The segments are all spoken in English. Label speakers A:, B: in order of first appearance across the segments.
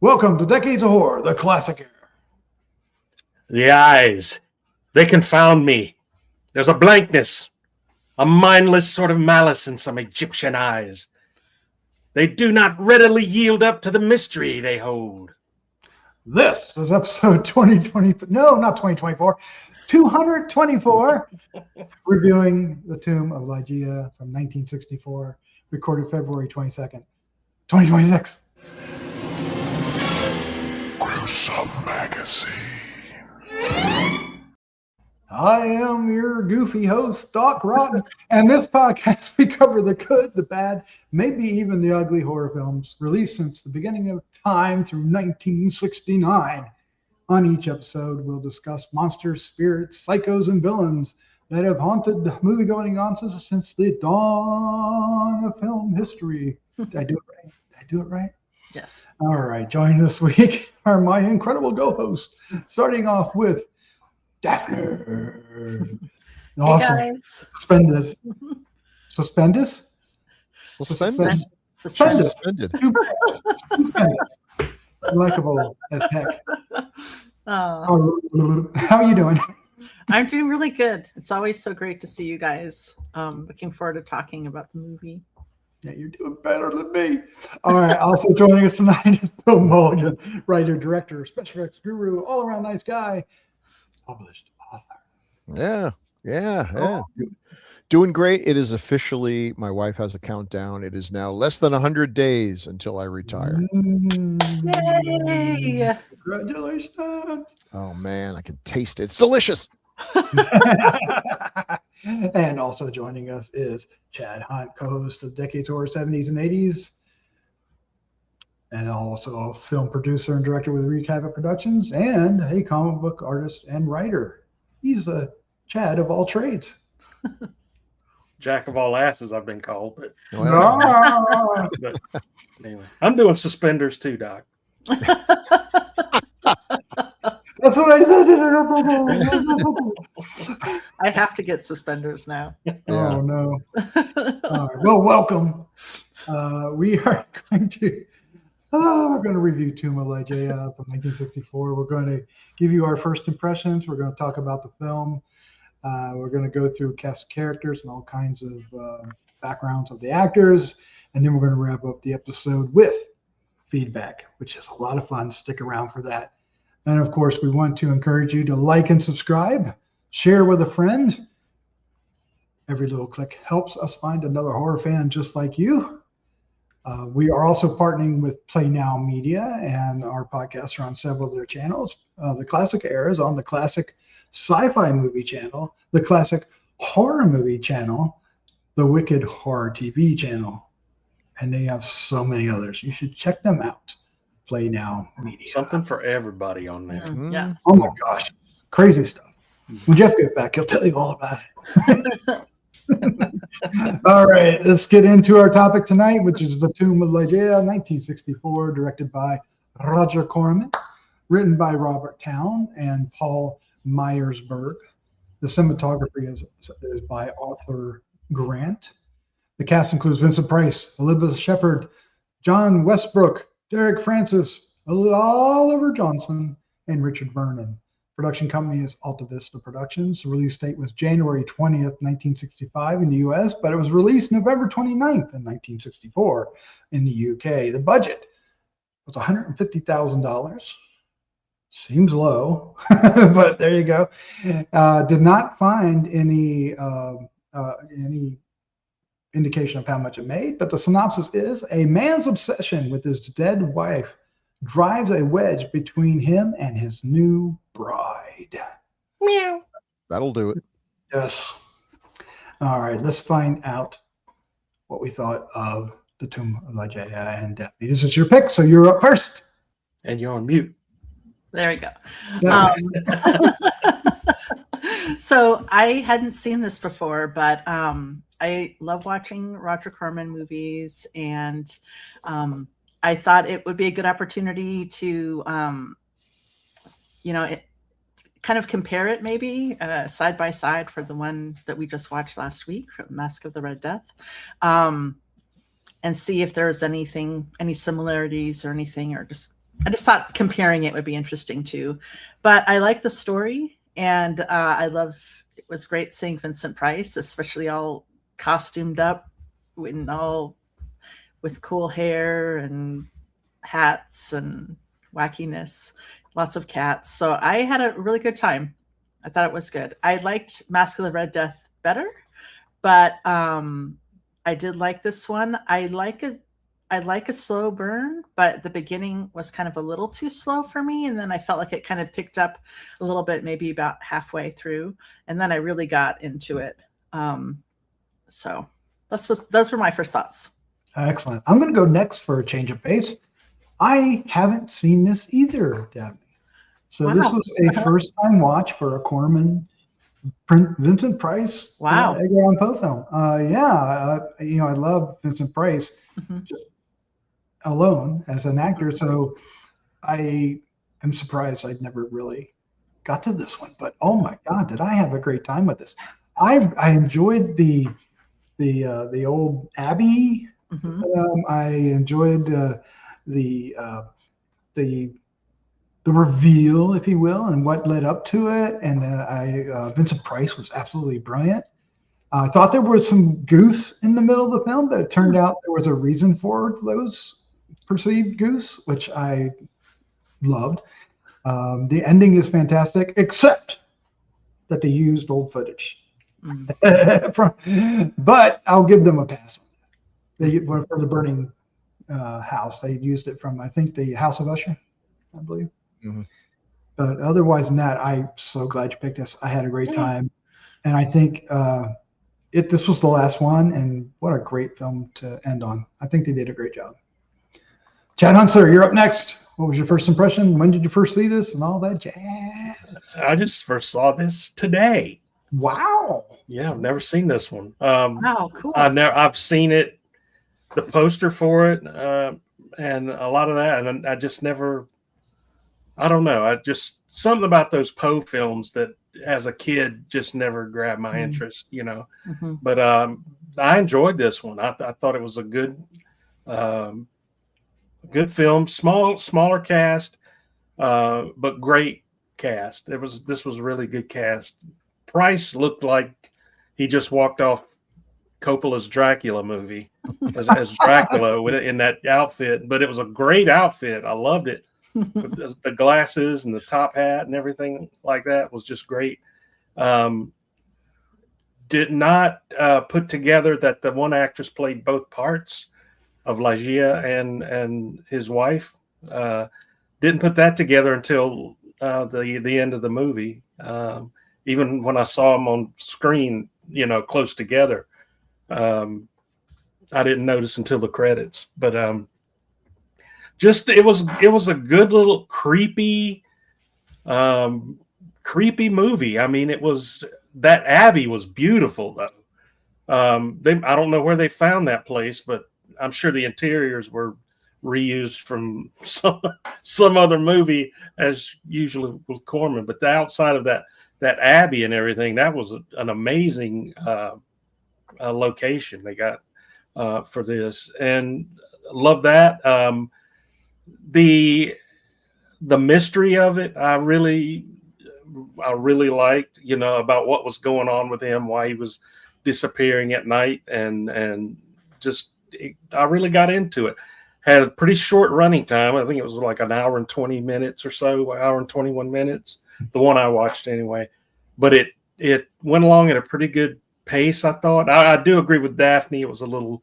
A: Welcome to Decades of Horror, the classic era.
B: The eyes, they confound me. There's a blankness, a mindless sort of malice in some Egyptian eyes. They do not readily yield up to the mystery they hold.
A: This is episode 2020. No, not 2024. 224. Reviewing The Tomb of Ligeia from 1964, recorded February 22nd, 2026.
C: Gruesome Magazine.
A: I am your goofy host, Doc Rotten, and this podcast we cover the good, the bad, maybe even the ugly horror films released since the beginning of time through 1969. On each episode, we'll discuss monsters, spirits, psychos, and villains that have haunted movie-going audiences since the dawn of film history. Did I do it right? Did I do it right?
D: Yes.
A: All right. Joining this week are my incredible co-hosts, starting off with Daphne. Awesome.
D: Hey guys.
A: Suspendus. Suspendus?
D: Suspended.
A: Suspended. Stupendous. Likeable as heck.
D: Oh,
A: How are you doing?
D: I'm doing really good. It's always so great to see you guys. Looking forward to talking about the movie.
A: Yeah, you're doing better than me. All right. Also joining us tonight is Bill Mulligan, writer, director, special effects guru, all-around nice guy, published author.
E: Yeah. Doing great. It is officially, my wife has a countdown. It is now less than 100 days until I retire.
D: Yay!
A: Congratulations.
E: Oh, man, I can taste it. It's delicious.
A: And also joining us is Chad Hunt, co-host of Decades Horror 70s and 80s, and also a film producer and director with Recap Productions, and a comic book artist and writer. He's a Chad of all trades.
B: Jack of all asses, I've been called. But anyway, I'm doing suspenders too, Doc.
A: That's what I said.
D: I have to get suspenders now.
A: Oh, no. All right. Well, welcome. We are going to we're going to review Tomb of Ligeia from 1964. We're going to give you our first impressions. We're going to talk about the film. We're going to go through cast of characters and all kinds of backgrounds of the actors. And then we're going to wrap up the episode with feedback, which is a lot of fun. Stick around for that. And of course, we want to encourage you to like and subscribe, share with a friend. Every little click helps us find another horror fan just like you. We are also partnering with Play Now Media, and our podcasts are on several of their channels. The Classic Era is on the Classic Sci-Fi Movie channel, the Classic Horror Movie channel, the Wicked Horror TV channel, and they have so many others. You should check them out. Play Now Media.
B: Something for everybody on there.
D: Yeah.
A: Oh my gosh, crazy stuff. When Jeff gets back, he'll tell you all about it. All right, let's get into our topic tonight, which is The Tomb of Ligeia, 1964, directed by Roger Corman, written by Robert Towne and Paul Myersberg. The cinematography is by Arthur Grant. The cast includes Vincent Price, Elizabeth Shepard, John Westbrook, Derek Francis, Oliver Johnson, and Richard Vernon. Production company is Alta Vista Productions. The release date was January 20th, 1965 in the US, but it was released November 29th in 1964 in the UK. The budget was $150,000. Seems low, but there you go. Did not find any indication of how much it made, but the synopsis is: a man's obsession with his dead wife drives a wedge between him and his new bride.
D: Meow.
E: That'll do it.
A: Yes. All right, let's find out what we thought of The Tomb of Ligeia. And Daphne, this is your pick, so you're up first.
B: And you're on mute.
D: There we go.
A: Yeah.
D: So I hadn't seen this before, but I love watching Roger Corman movies, and I thought it would be a good opportunity to, kind of compare it maybe side by side for the one that we just watched last week, Mask of the Red Death, and see if there's any similarities or anything, or just I just thought comparing it would be interesting too. But I like the story, and it was great seeing Vincent Price, especially all costumed up and all with cool hair and hats and wackiness, lots of cats. So I had a really good time. I thought it was good. I liked Mask of the Red Death better, but I did like this one. I like a slow burn, but the beginning was kind of a little too slow for me, and then I felt like it kind of picked up a little bit, maybe about halfway through, and then I really got into it. So those were my first thoughts.
A: Excellent. I'm going to go next for a change of pace. I haven't seen this either, Dabney. So
D: Wow.
A: This was a first-time watch for a Corman, Vincent Price,
D: Wow.
A: Edgar Allan Poe film. I love Vincent Price just alone as an actor. So I am surprised I'd never really got to this one. But oh my God, did I have a great time with this? I enjoyed the old Abbey. I enjoyed the reveal, if you will, and what led up to it. And Vincent Price was absolutely brilliant. I thought there was some goose in the middle of the film, but it turned out there was a reason for those perceived goose, which I loved. The ending is fantastic, except that they used old footage. But I'll give them a pass on that. For the burning house, they used it from, I think, the House of Usher, I believe. But otherwise than that, I'm so glad you picked this. I had a great time, and I think this was the last one, and what a great film to end on. I think they did a great job. Chad Hunter, you're up next. What was your first impression? When did you first see this and all that jazz?
B: I just first saw this today.
A: Wow.
B: Yeah, I've never seen this one.
D: Wow, cool.
B: I've seen it, the poster for it, and a lot of that, and I just never. I don't know. I just something about those Poe films that, as a kid, just never grabbed my interest. But I enjoyed this one. I thought it was a good film. Smaller cast, but great cast. This was really good cast. Price looked like he just walked off Coppola's Dracula movie as Dracula in that outfit, but it was a great outfit. I loved it. The glasses and the top hat and everything like that was just great. Did not put together that the one actress played both parts of Ligeia and his wife. Didn't put that together until the end of the movie. Even when I saw them on screen, close together, I didn't notice until the credits. But it was a good little creepy movie. I mean, that Abbey was beautiful though. I don't know where they found that place, but I'm sure the interiors were reused from some other movie, as usually with Corman. But the outside of that Abbey and everything, that was an amazing location they got for this, and love that. The mystery of it, I really liked, about what was going on with him, why he was disappearing at night, and just I really got into it. Had a pretty short running time. I think it was like an hour and 20 minutes or so, hour and 21 minutes. The one I watched anyway, but it went along at a pretty good pace. I thought. I do agree with Daphne. It was a little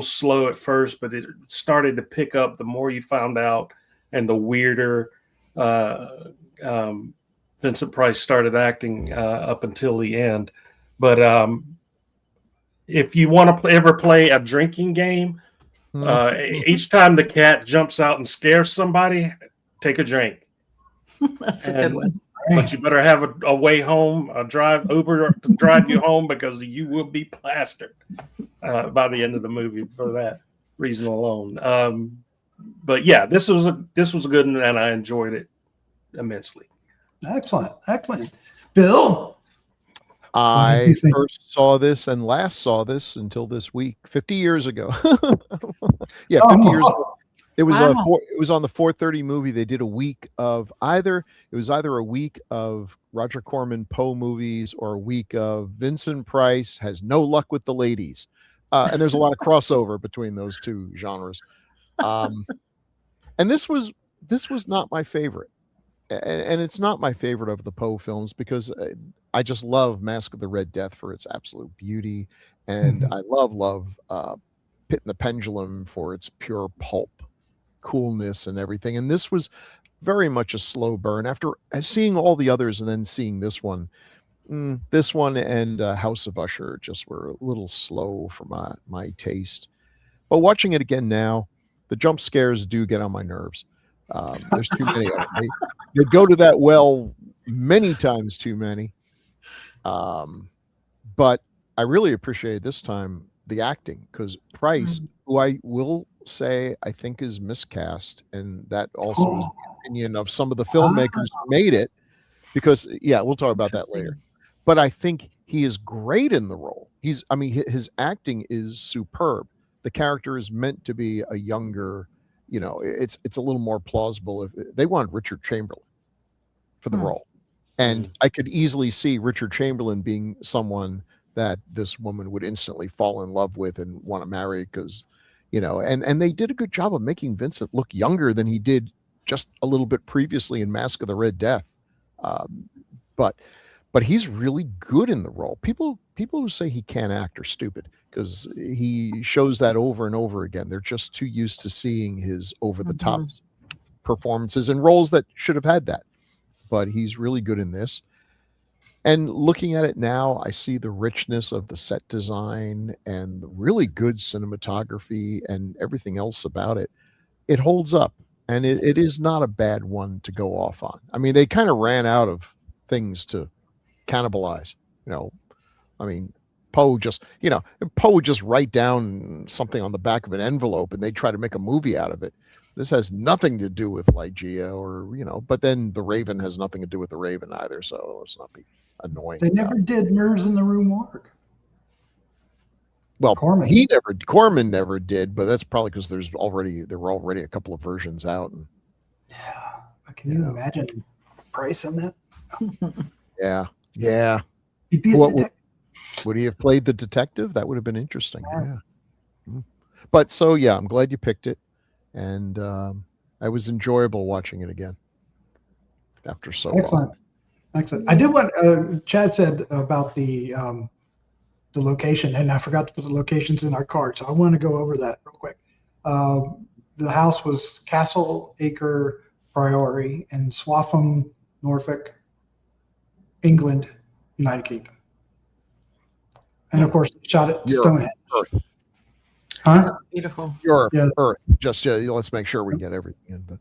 B: slow at first, but it started to pick up the more you found out, and the weirder Vincent Price started acting up until the end. But if you want to ever play a drinking game, each time the cat jumps out and scares somebody, take a drink.
D: That's a good one.
B: But you better have a way home, Uber to drive you home, because you will be plastered by the end of the movie for that reason alone. But yeah, this was a good one, and I enjoyed it immensely.
A: Excellent. Bill?
E: I first saw this and last saw this until this week, 50 years ago. Yeah, 50 years ago. It was
D: Wow.
E: it was on the 4:30 movie. They did a week of either a week of Roger Corman Poe movies or a week of Vincent Price has no luck with the ladies. And there's a lot of crossover between those two genres. And this was not my favorite. And it's not my favorite of the Poe films because I just love Mask of the Red Death for its absolute beauty. And I love Pit and the Pendulum for its pure pulp coolness and everything. And this was very much a slow burn after seeing all the others and then seeing this one. This one and House of Usher just were a little slow for my taste. But watching it again now, the jump scares do get on my nerves. There's too many of them. They go to that well many times too many. But I really appreciated this time the acting because Price, who I will say I think is miscast, and that also is the opinion of some of the filmmakers who made it, because we'll talk about that later. But I think he is great in the role. His acting is superb. The character is meant to be a younger, it's a little more plausible. If they wanted Richard Chamberlain for the role, and I could easily see Richard Chamberlain being someone that this woman would instantly fall in love with and want to marry because, and they did a good job of making Vincent look younger than he did just a little bit previously in Mask of the Red Death. But he's really good in the role. People who say he can't act are stupid because he shows that over and over again. They're just too used to seeing his over-the-top performances and roles that should have had that. But he's really good in this. And looking at it now, I see the richness of the set design and the really good cinematography and everything else about it. It holds up, and it is not a bad one to go off on. I mean, they kind of ran out of things to cannibalize. Poe would just write down something on the back of an envelope and they'd try to make a movie out of it. This has nothing to do with Ligeia but then the Raven has nothing to do with the Raven either. So let's not be annoying.
A: They never did Mirrors in the Rue Morgue.
E: Well,
A: Corman.
E: Corman never did, but that's probably because there were already a couple of versions out. And,
A: can you imagine Price on that?
E: Yeah.
A: He'd be a detective.
E: Would he have played the detective? That would have been interesting. Yeah. But so, I'm glad you picked it. And it was enjoyable watching it again after so long.
A: Excellent. I did what Chad said about the location, and I forgot to put the locations in our card. So I want to go over that real quick. The house was Castle Acre Priory in Swaffham, Norfolk, England, United Kingdom. And of course, shot at Stonehenge.
E: Earth.
A: Huh?
D: Beautiful.
E: Earth. Just let's make sure we get everything in. But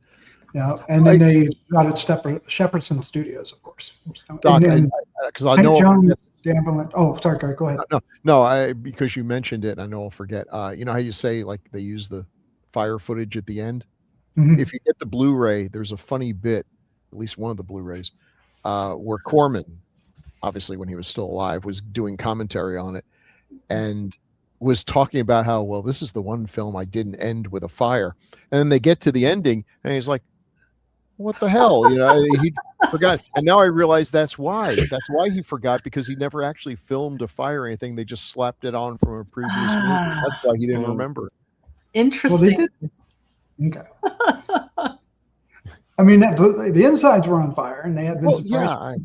A: and then they shot at Shepperton Studios, of course.
E: Doc, because I know.
A: Oh, sorry, Gary, go ahead.
E: No, because you mentioned it, I know I'll forget. You know how you say like they use the fire footage at the end?
A: Mm-hmm.
E: If you get the Blu-ray, there's a funny bit, at least one of the Blu-rays, where Corman, obviously when he was still alive, was doing commentary on it and was talking about how, well, this is the one film I didn't end with a fire. And then they get to the ending and he's like, what the hell? He forgot. And now I realize that's why he forgot, because he never actually filmed a fire or anything. They just slapped it on from a previous movie. That's why he didn't remember it.
D: Interesting.
A: Well, they did. Okay. I mean, the insides were on fire, and they had Vincent Price.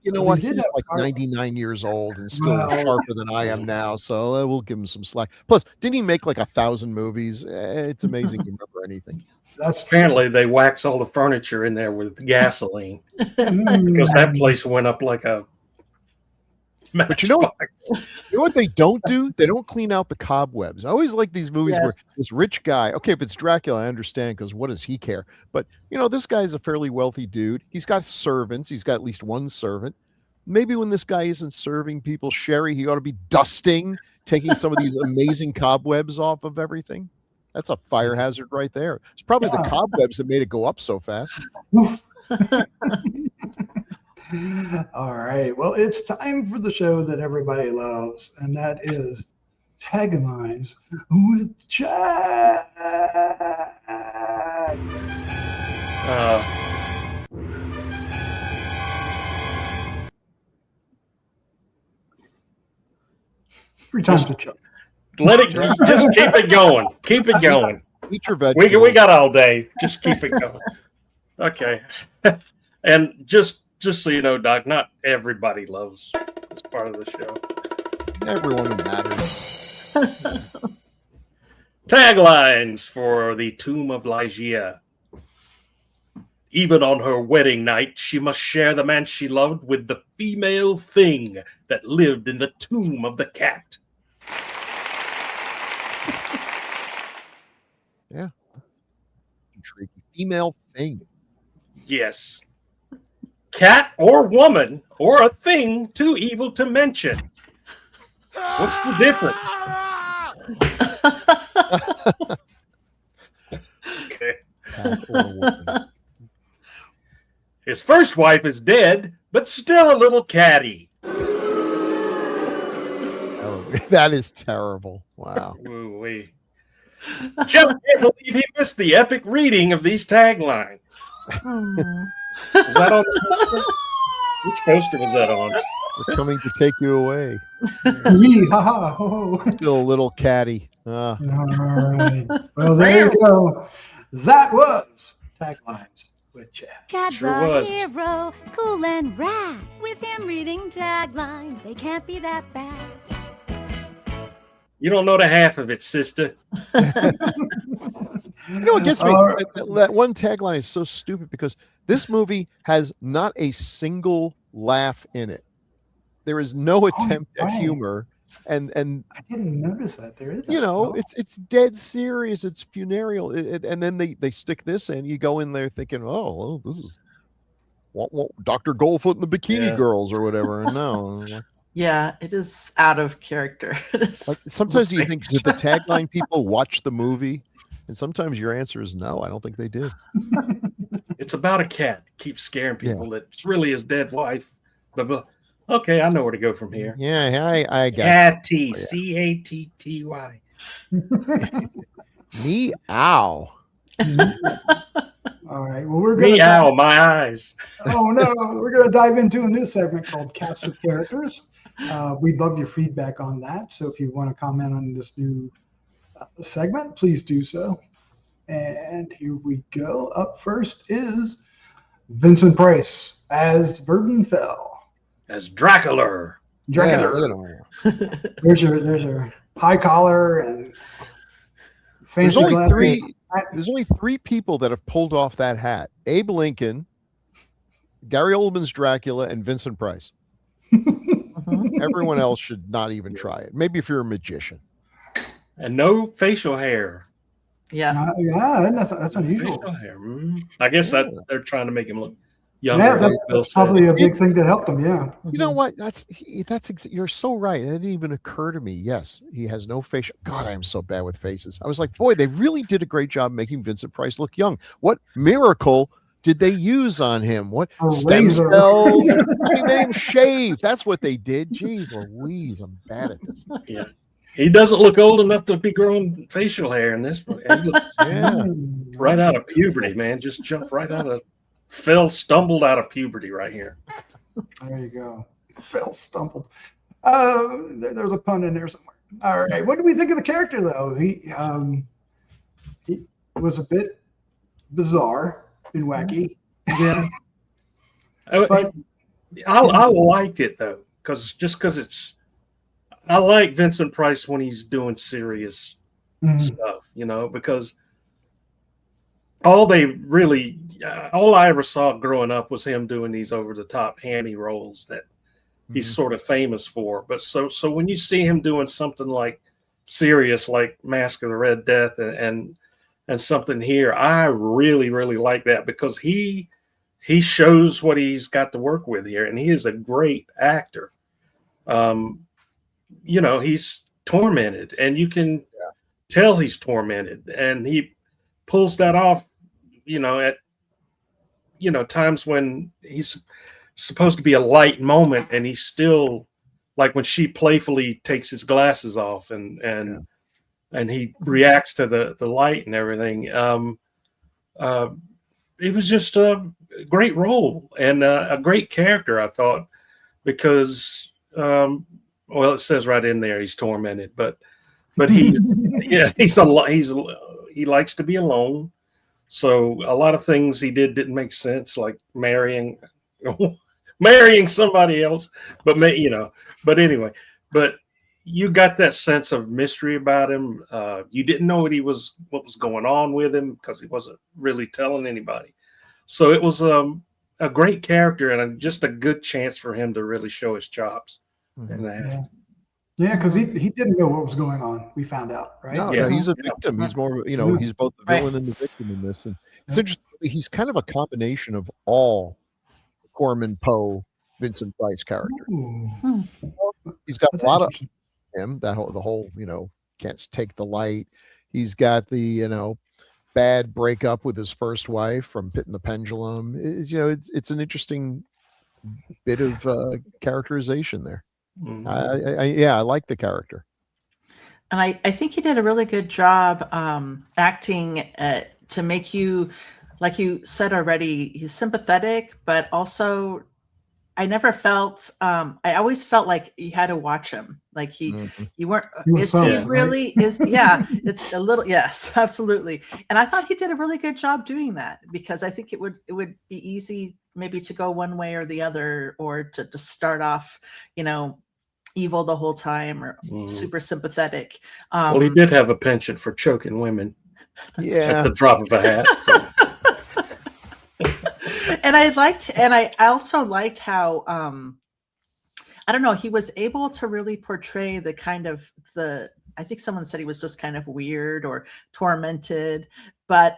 E: You know what? He's like 99 years old and still sharper than I am now, so we'll give him some slack. Plus, didn't he make like 1,000 movies? It's amazing you remember anything.
A: That's
B: apparently they wax all the furniture in there with gasoline because that place went up like a matchbox.
E: But you know what they don't do? They don't clean out the cobwebs. I always like these movies where this rich guy, okay, if it's Dracula, I understand, because what does he care? But this guy's a fairly wealthy dude. He's got servants. He's got at least one servant. Maybe when this guy isn't serving people sherry, he ought to be dusting, taking some of these amazing cobwebs off of everything. That's a fire hazard right there. It's probably the cobwebs that made it go up so fast.
A: All right. Well, it's time for the show that everybody loves, and that is taglines with Chad. Three times a chuck.
B: Let it just keep it going. Keep it going.
E: Eat your vegetables.
B: We got all day. Just keep it going. Okay. And just so you know, Doc, not everybody loves this part of the show.
E: Everyone who matters.
B: Taglines for the Tomb of Ligeia. Even on her wedding night, she must share the man she loved with the female thing that lived in the tomb of the cat.
E: Yeah. Intriguing. Female thing.
B: Yes. Cat or woman or a thing too evil to mention. What's the difference? Okay.
E: Cat or woman.
B: His first wife is dead, but still a little catty.
E: Oh, that is terrible. Wow.
B: Ooh-wee. Jeff can't believe he missed the epic reading of these taglines. Is that on the poster? Which poster was that on?
E: We're coming to take you away.
A: Yee, ha, ha, ho, ho.
E: Still a little catty.
A: All right. Well, there you go. That was taglines with Chad.
F: Chad's
B: Sure
F: a
B: was.
F: hero, cool and rad. With him reading taglines, they can't be that bad.
B: You don't know the half of it, sister.
E: You know what gets me? That one tagline is so stupid because this movie has not a single laugh in it. There is no attempt at humor, and
A: I didn't notice that. There is,
E: you know, it's dead serious. It's funereal, and then they stick this in. You go in there thinking, oh, well, this is what Dr. Goldfoot and the Bikini Girls or whatever. And no.
D: Yeah, it is out of character.
E: Like, sometimes you think, did the tagline people watch the movie? And sometimes your answer is no, I don't think they did.
B: It's about a cat. Keeps scaring people that it's really his dead wife. But okay, I know where to go from here.
E: Yeah, I got
B: Catty,
E: it.
B: C-A-T-T-Y.
E: Meow.
A: All right. Well, we're going
B: Meow, my eyes.
A: Oh no, we're going to dive into a new segment called Cast with Characters. We'd love your feedback on that. So if you want to comment on this new segment, please do so. And here we go. Up first is Vincent Price as Verden Fell.
B: As Dracula.
A: Dracula. There's your high collar and fancy glasses.
E: There's only three people that have pulled off that hat: Abe Lincoln, Gary Oldman's Dracula, and Vincent Price. Everyone else should not even try it. Maybe if you're a magician.
B: And no facial hair.
D: Yeah.
A: Yeah, that's unusual.
B: Facial hair. I guess that they're trying to make him look younger.
A: Yeah, that's probably a big thing that helped him. Yeah.
E: You know what? You're so right. It didn't even occur to me. Yes, he has no facial. God, I'm so bad with faces. I was like, boy, they really did a great job making Vincent Price look young. What miracle did they use on him? What stem
A: razor.
E: cells? They made him shave. That's what they did. Jeez Louise, I'm bad at this.
B: Yeah. He doesn't look old enough to be growing facial hair in this one. He looks right out of puberty, man. Just jumped right out of stumbled out of puberty right here.
A: There you go. Stumbled. There's a pun in there somewhere. All right. What do we think of the character, though? He was a bit bizarre and wacky.
B: Yeah.
A: But
B: I liked it, though, because it's. I like Vincent Price when he's doing serious stuff, because all I ever saw growing up was him doing these over-the-top hammy roles that he's sort of famous for. But so when you see him doing something like serious, like Mask of the Red Death and something here, I really, really like that because he shows what he's got to work with here, and he is a great actor. He's tormented, and you can tell he's tormented, and he pulls that off, at times when he's supposed to be a light moment, and he's still like when she playfully takes his glasses off and he reacts to the light and everything. It was just a great role and a great character, I thought, because well, it says right in there he's tormented, but he he likes to be alone. So a lot of things he didn't make sense, like marrying somebody else. But but anyway, but you got that sense of mystery about him. You didn't know what was going on with him because he wasn't really telling anybody. So it was a great character and just a good chance for him to really show his chops.
A: Yeah, because he didn't know what was going on. We found out, right?
E: No, he's a victim. He's more, he's both the villain and the victim in this. And it's interesting. He's kind of a combination of all Corman, Poe, Vincent Price characters. He's got a lot of him. The whole, can't take the light. He's got the, bad breakup with his first wife from Pit and the Pendulum. It's an interesting bit of characterization there. I like the character,
D: and I think he did a really good job acting to make you, like you said already, he's sympathetic, but also I never felt I always felt like you had to watch him, like you weren't it's a little, yes, absolutely. And I thought he did a really good job doing that, because I think it would be easy maybe to go one way or the other, or to start off evil the whole time, or super sympathetic.
B: Well, he did have a penchant for choking women at the drop of a hat. So.
D: And I also liked how I don't know, he was able to really portray the kind of I think someone said he was just kind of weird or tormented, but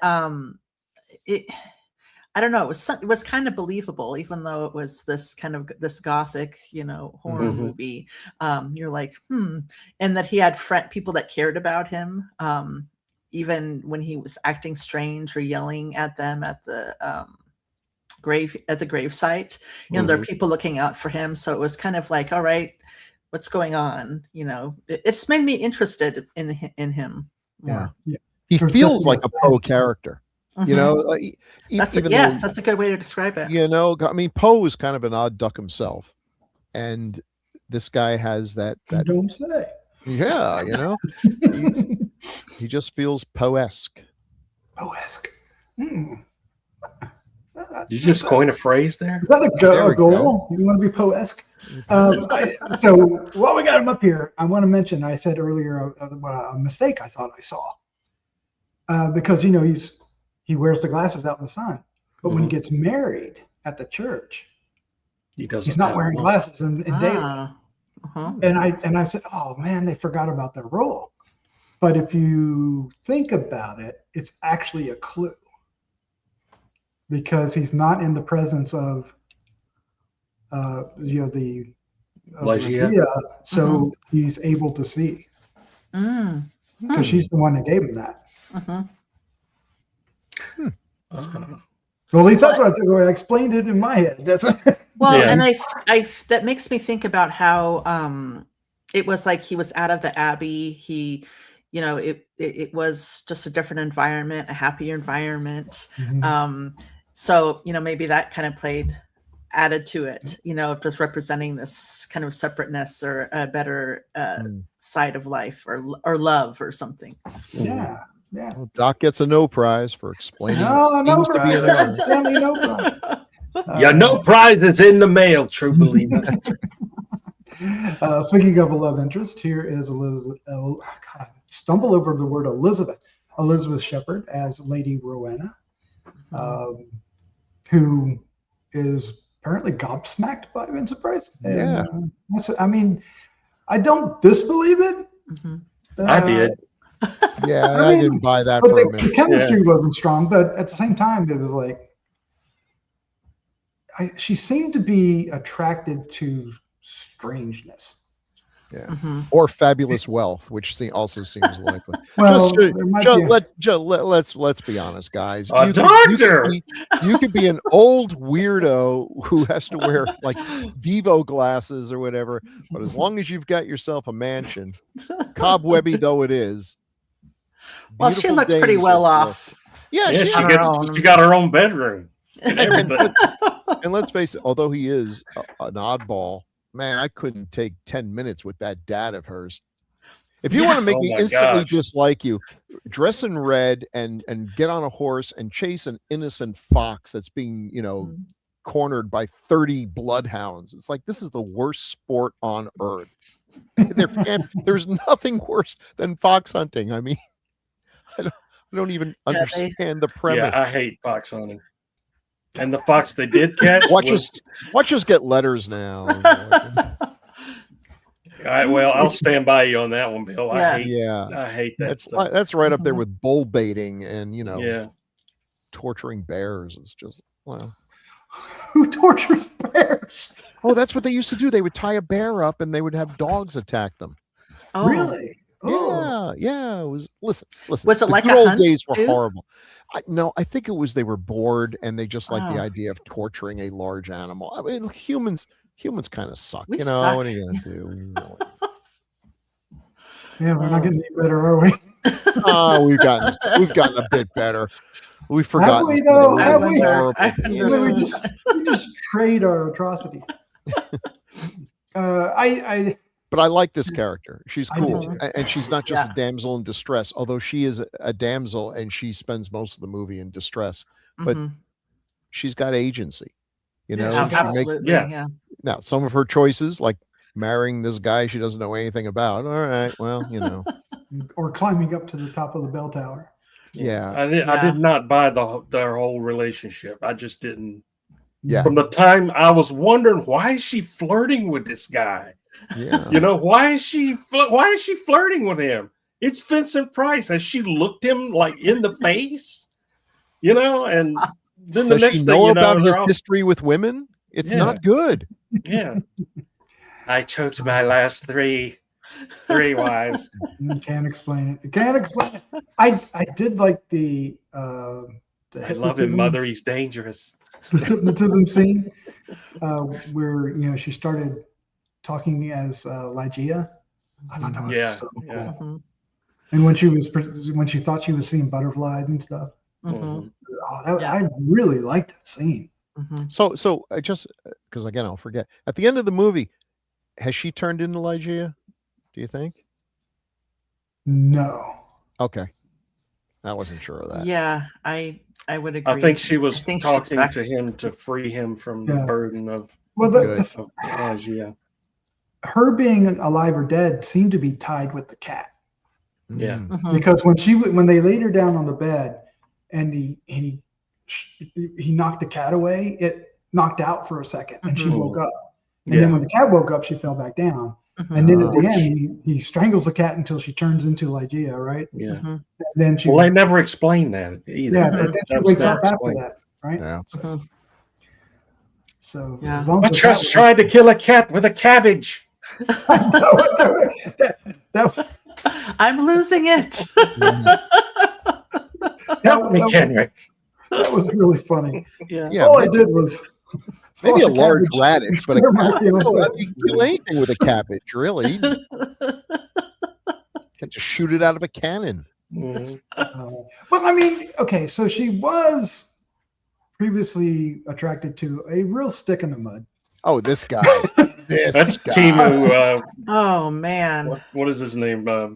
D: I don't know, it was kind of believable, even though it was this gothic, horror movie. You're like, and that he had people that cared about him, even when he was acting strange or yelling at them at the gravesite. There are people looking out for him. So it was kind of like, all right, what's going on? It's made me interested in him more.
A: Yeah.
E: He feels like a Poe character.
D: That's a good way to describe it.
E: Poe is kind of an odd duck himself, and this guy has that.
A: Don't say.
E: Yeah, he just feels Poe-esque.
A: Poe-esque.
B: Did you just coin a phrase there?
A: Is that a goal? You want to be Poe-esque? So while we got him up here, I want to mention, I said earlier a mistake I thought I saw. Because, he wears the glasses out in the sun. But when he gets married at the church, he's not wearing glasses in daylight. And I said, oh, man, they forgot about their role. But if you think about it, it's actually a clue. Because he's not in the presence of the
B: Ligeia,
A: so he's able to see, because she's the one that gave him that. Well, at least that's what I explained it in my head. That's what.
D: And I that makes me think about how it was like he was out of the abbey. He, it was just a different environment, a happier environment. So, maybe that kind of added to it, just representing this kind of separateness or a better side of life or love or something.
A: Yeah. Yeah.
E: Well, Doc gets a no prize for explaining.
A: No prize.
B: No prize is in the mail, true believer.
A: Speaking of a love interest, here is Elizabeth. I stumbled over the word Elizabeth Shepard as Lady Rowena. Who is apparently gobsmacked by Vincent Price. And, I don't disbelieve it.
B: I did.
E: I didn't buy that for a minute.
A: The chemistry wasn't strong, but at the same time, it was like she seemed to be attracted to strangeness.
E: Yeah.
D: Mm-hmm.
E: Or fabulous wealth, which also seems likely.
A: Well,
E: Just,
A: there might be
E: let's be honest, guys.
B: A doctor!
E: You could be an old weirdo who has to wear like Devo glasses or whatever, but as long as you've got yourself a mansion, cobwebby though it is.
D: Well, she
E: beautiful
D: looked pretty
E: dames
D: well
E: will flow.
D: off.
E: Yeah,
B: Yeah,
E: she,
B: she got her own bedroom and everything.
E: and let's face it, although he is an oddball, man, I couldn't take 10 minutes with that dad of hers. If you want to make
B: Oh
E: me
B: my
E: instantly
B: gosh.
E: dislike you, dress in red and get on a horse and chase an innocent fox that's being, cornered by 30 bloodhounds. It's like, this is the worst sport on earth. There's nothing worse than fox hunting. I mean, I don't even understand the premise.
B: Yeah, I hate fox hunting. And the fox they did catch.
E: Watch us get letters now.
B: I'll stand by you on that one, Bill. I hate that stuff.
E: That's right up there with bull baiting and torturing bears. It's just
A: Who tortures bears?
E: Oh, that's what they used to do. They would tie a bear up and they would have dogs attack them.
D: Oh.
A: Really?
E: Yeah. It was listen.
D: Was it
E: the
D: like
E: good
D: a
E: old
D: hunt
E: days were
D: too?
E: horrible. I think it was they were bored and they just like the idea of torturing a large animal. I mean, humans kind of suck.
D: We
E: What
D: suck.
E: are you gonna do?
A: Yeah, we're not getting any better, are we?
E: We've gotten a bit better. We've forgotten.
A: we, though?
E: some of the
A: Have we?
E: horrible
D: I
E: things.
D: wonder.
A: we just trade our atrocities.
E: But I like this character. She's
A: I do
E: cool.
A: too.
E: And she's not just
D: Yeah.
E: a damsel in distress, although she is a damsel and she spends most of the movie in distress. But
D: Mhm.
E: she's got agency. You know,
A: Yeah,
E: she makes
D: Absolutely.
B: yeah.
D: Yeah.
E: now some of her choices, like marrying this guy she doesn't know anything about. All right, well,
A: Or climbing up to the top of the bell tower.
E: yeah.
B: I did not buy their whole relationship. I just didn't.
E: Yeah.
B: From the time I was wondering, why is she flirting with this guy?
E: Yeah.
B: Why is she flirting with him? It's Vincent Price. Has she looked him like in the face? And then the
E: Does
B: next
E: she
B: thing
E: know
B: you know,
E: about his
B: they're all-
E: history with women? It's
B: Yeah.
E: not good.
B: yeah. I choked my last three wives.
A: You can't explain it. I did like the
B: I love him,
A: hypnotism-
B: mother. He's dangerous.
A: the hypnotism scene where she started talking as Ligeia. I thought that was so cool.
B: Yeah.
D: Mhm.
A: And when she thought she was seeing butterflies and stuff,
D: Mhm.
A: I really liked that scene.
D: Mhm.
E: So I just because again I'll forget. At the end of the movie, has she turned into Ligeia? Do you think?
A: No,
E: Okay. I wasn't sure of that.
D: Yeah, I would agree.
B: I think she was
D: I think she's
B: talking
D: back.
B: to him to free him from the
A: Yeah.
B: burden of
A: well,
E: Good.
B: Ligeia.
A: her being alive or dead seemed to be tied with the cat.
B: Yeah.
E: Mm.
D: Mhm.
A: Because when they laid her down on the bed and he knocked the cat away, it knocked out for a second and she
B: Mhm.
A: woke up. And
B: Yeah.
A: then when the cat woke up, she fell back down.
D: Mhm.
A: And then at the
B: Which-
A: end, he strangles the cat until she turns into Ligeia, right?
B: Yeah.
D: Mhm.
A: Then she,
B: Well, they never explained that either.
A: yeah,
D: Mhm.
A: and then she
B: That was
A: wakes
B: never
A: up after
B: explained.
A: that, right?
E: Yeah.
D: Mhm.
A: So
D: Yeah.
A: as long
B: I
A: as the
B: just
A: cat
B: tried to kill a cat with a cabbage.
A: that,
D: I'm losing it.
B: Help me, Kenrick.
A: that was really funny.
D: Yeah.
E: Yeah,
A: All I did was
E: maybe
A: toss
E: a large
A: cabbage
E: radish, but a
A: scare my
E: cabbage.
A: fiance.
E: You can kill anything with a cabbage, really. You can just shoot it out of a cannon.
B: Mhm.
A: Well, I mean, okay, so she was previously attracted to a real stick in the mud.
E: Oh, this guy. This
B: That's
E: guy.
B: Timu.
D: Oh man.
B: What is his name?
A: I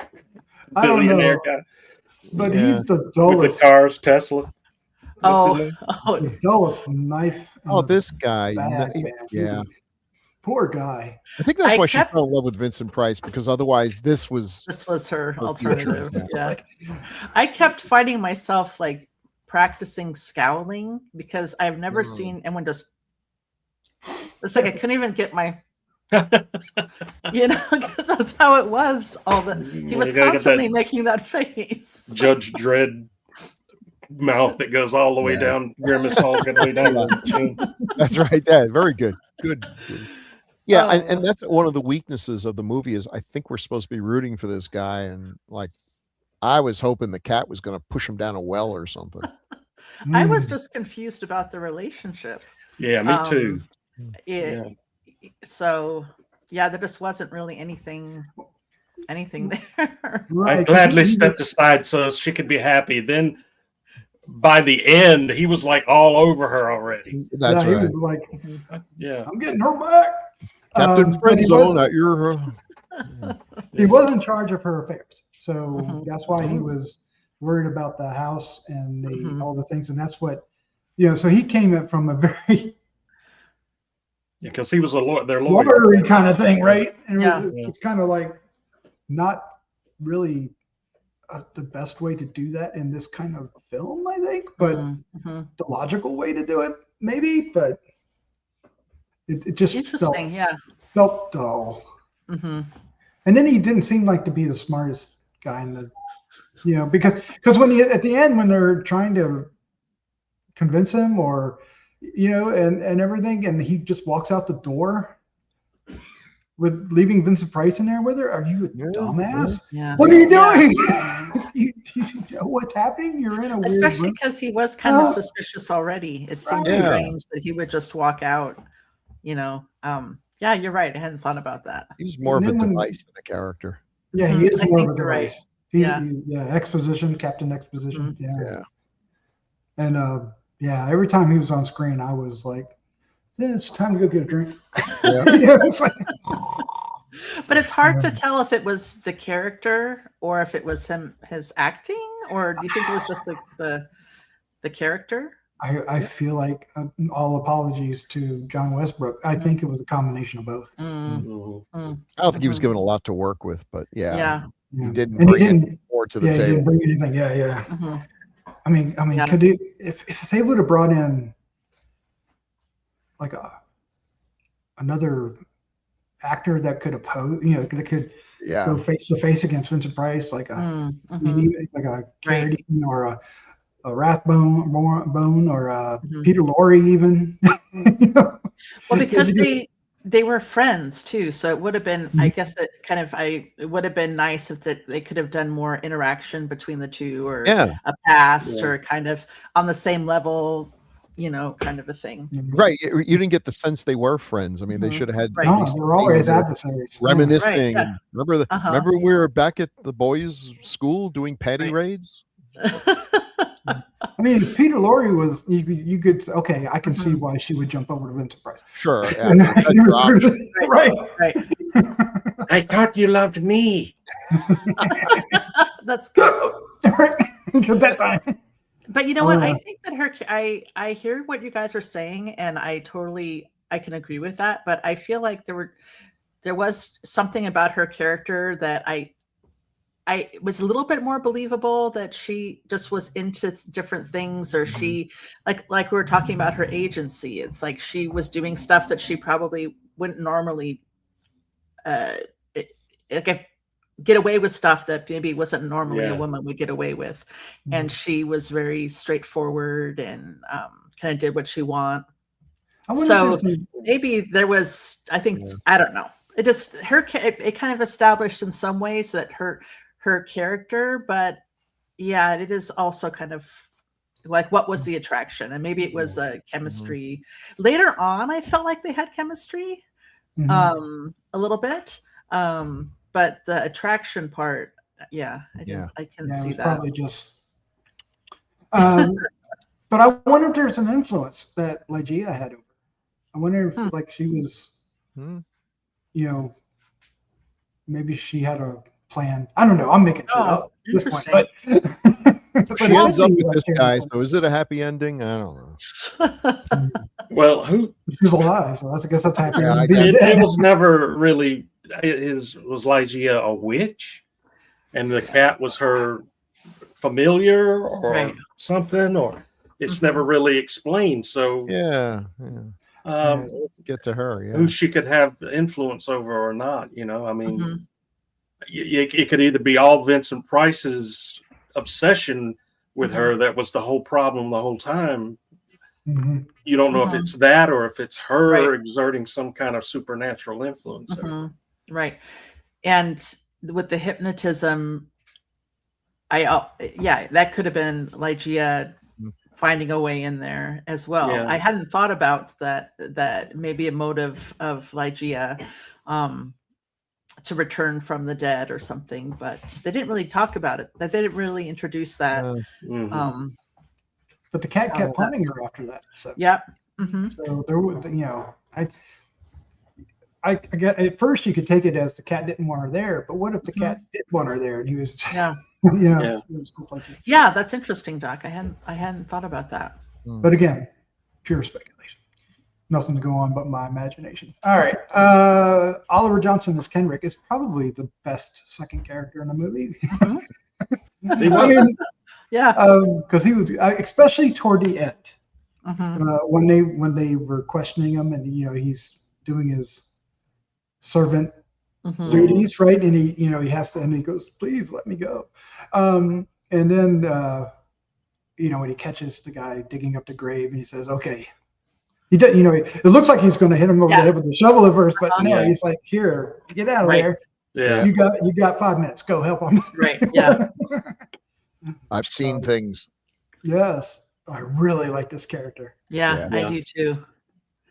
A: don't
B: Billionaire
A: know,
B: guy
A: but
E: Yeah.
A: he's the
B: with
A: dullest,
B: the cars, Tesla. What's his
D: Oh.
B: name?
A: the dullest knife. in
E: Oh,
A: the
E: this guy.
A: bag, man.
E: Yeah.
A: Poor guy.
E: I think that's
D: I
E: why
D: kept-
E: she fell in love with Vincent Price, because otherwise this was
D: This was her
E: Her
D: alternative.
E: future,
D: Yeah. I kept finding myself like practicing scowling because I've never
E: Mm.
D: seen anyone just. It's like I couldn't even get my, because that's how it was. He was
B: You gotta get
D: constantly
B: that
D: making that face.
B: Judge Dredd mouth that goes all the way
E: Yeah.
B: down, Grimace all the way down the chin.
E: that's right. That very good. Good. Yeah, and that's one of the weaknesses of the movie is I think we're supposed to be rooting for this guy, and like I was hoping the cat was going to push him down a well or something.
D: I was just confused about the relationship.
B: Yeah, me too.
D: Yeah. So yeah, there just wasn't really anything there.
A: Right,
B: I
A: 'cause
B: gladly
A: he
B: stepped
A: was-
B: aside so she could be happy. Then by the end, he was like all over her already.
E: That's
A: He
E: right.
A: was like,
B: Yeah.
A: I'm getting her back.
E: Captain
A: But
E: Friend
A: he
E: Zone
A: was-
E: at your.
A: He was in charge of her affairs, so
D: Mhm.
A: that's why he was worried about the house and
D: Mhm.
A: all the things, and that's what, so he came up from a very
B: Because he was a lawyer. Their lawyer.
A: lawyery kind of thing, right? And
D: Yeah.
A: it's kind of like not really the best way to do that in this kind of film, I think, but
D: Mhm.
A: the logical way to do it, maybe, but it just
D: Interesting. Yeah.
A: felt dull.
D: Hmm.
A: And then he didn't seem like to be the smartest guy in the, because when at the end when they're trying to convince him or, and everything, and he just walks out the door with leaving Vincent Price in there with her. Are you a dumbass?
D: Yeah.
A: What are you
D: Yeah.
A: doing? you know what's happening? You're in a weird
D: Especially
A: room.
D: because he was kind of suspicious already. It seems
E: Right. Yeah.
D: strange that he would just walk out. Yeah, you're right. I hadn't thought about that.
E: He's more of a
A: And then when-
E: device than a character.
A: Yeah, he is
D: I
A: more
D: think
A: of a
D: you're right.
A: device.
D: Yeah.
A: Exposition, Captain Exposition.
E: Yeah.
A: And every time he was on screen, I was like, it's time to go get a drink.
E: Yeah.
A: It's like,
D: But it's hard to tell if it was the character or if it was his acting, or do you think it was just the character?
A: I feel like all apologies to John Westbrook. I think it was a combination of both.
B: Mhm.
E: I don't think he was given a lot to work with, but
D: Yeah.
E: he didn't
A: And he
E: bring
A: didn't-
E: any more to the
A: He
E: table.
A: didn't bring anything. Yeah.
D: Mhm.
A: I mean,
D: Yeah.
A: could he, if they would have brought in like another actor that could oppose, that could
E: Yeah.
A: go face to face against Vincent Price, like
D: Mhm.
A: like a
D: Right.
A: Carradine or a Rathbone or a
D: Mhm.
A: Peter Lorre even.
D: Well, because they were friends too, so it would have been. I guess it would have been nice if they could have done more interaction between the two, or
E: Yeah.
D: a past, or kind of on the same level, kind of a thing.
E: Right. You didn't get the sense they were friends. I mean, they
D: Mhm.
E: should have had.
D: Right.
E: at
A: No,
E: least
A: they
E: a
A: were always
E: scene where
A: adversaries.
E: reminiscing.
D: Right, yeah.
E: And remember
D: Uh-huh.
E: remember when we were back at the boys' school doing petty
D: Right.
E: raids?
A: I mean, if Peter Lorre was, you could okay, I can see
D: Mhm.
A: why she would jump over to Vincent Price.
E: Sure. Yeah.
A: And
E: That's your option.
A: right.
D: Right.
B: I thought you loved me.
D: That's good.
A: At that time.
D: But you know what?
A: Oh, yeah.
D: I think that I hear what you guys are saying, and I can agree with that. But I feel like there was something about her character that I was a little bit more believable, that she just was into different things, or she like we were talking about her agency. It's like she was doing stuff that she probably wouldn't normally get away with, stuff that maybe wasn't normally a
B: Yeah.
D: woman would get away with. And she was very straightforward and kind of did what she want.
A: I wonder
D: So
A: if there's
D: maybe there was, I think, I don't know. It just, it kind of established in some ways that her character, but yeah, it is also kind of like, what was the attraction? And maybe it was a chemistry. Later on, I felt like they had chemistry a little bit. But the attraction part, I can
A: it
D: see
A: was
D: that.
A: probably just. But I wonder if there's an influence that Ligeia had over. I wonder if like she was,
E: Hmm.
A: Maybe she had a plan. I don't know. I'm making shit up at this point, but
E: She ends up with this guy, so is it a happy ending? I don't know.
B: Well,
A: She's alive, so I guess that's happy.
E: Yeah, I
A: being
B: it
A: dead.
B: was never really. Was Ligeia a witch, and the cat was her familiar or
D: Right.
B: something, or it's never really explained. So
E: Yeah. Let's get to her. Yeah.
B: who she could have influence over or not, I mean,
D: Mhm.
B: it could either be all Vincent Price's obsession with her that was the whole problem the whole time, You don't know if it's that or if it's her
D: Right.
B: exerting some kind of supernatural influence.
D: Right. And with the hypnotism, that could have been Ligeia finding a way in there as well.
B: Yeah.
D: I hadn't thought about that maybe a motive of Ligeia to return from the dead or something, but they didn't really talk about it. They didn't really introduce that.
A: But the cat kept hunting her after that. So
D: yeah.
A: So there would, I get at first you could take it as the cat didn't want her there, but what if the cat did want her there and he was
D: Yeah, that's interesting, Doc. I hadn't thought about that.
A: But again, pure speculation. Nothing to go on but my imagination. All right. Oliver Johnson as Kenrick is probably the best second character in the movie. I mean, because he was, especially toward the end, when they were questioning him, and he's doing his servant duties, right? And he has to, and he goes, "Please let me go." And then when he catches the guy digging up the grave, and he says, "Okay." He did, it looks like he's going to hit him over the head with the shovel at first, but no, he's like, "Here, get out of there.
B: Yeah,
A: you got 5 minutes. Go help him."
D: Right. Yeah.
E: I've seen things.
A: Yes, I really like this character.
D: Yeah, I do too.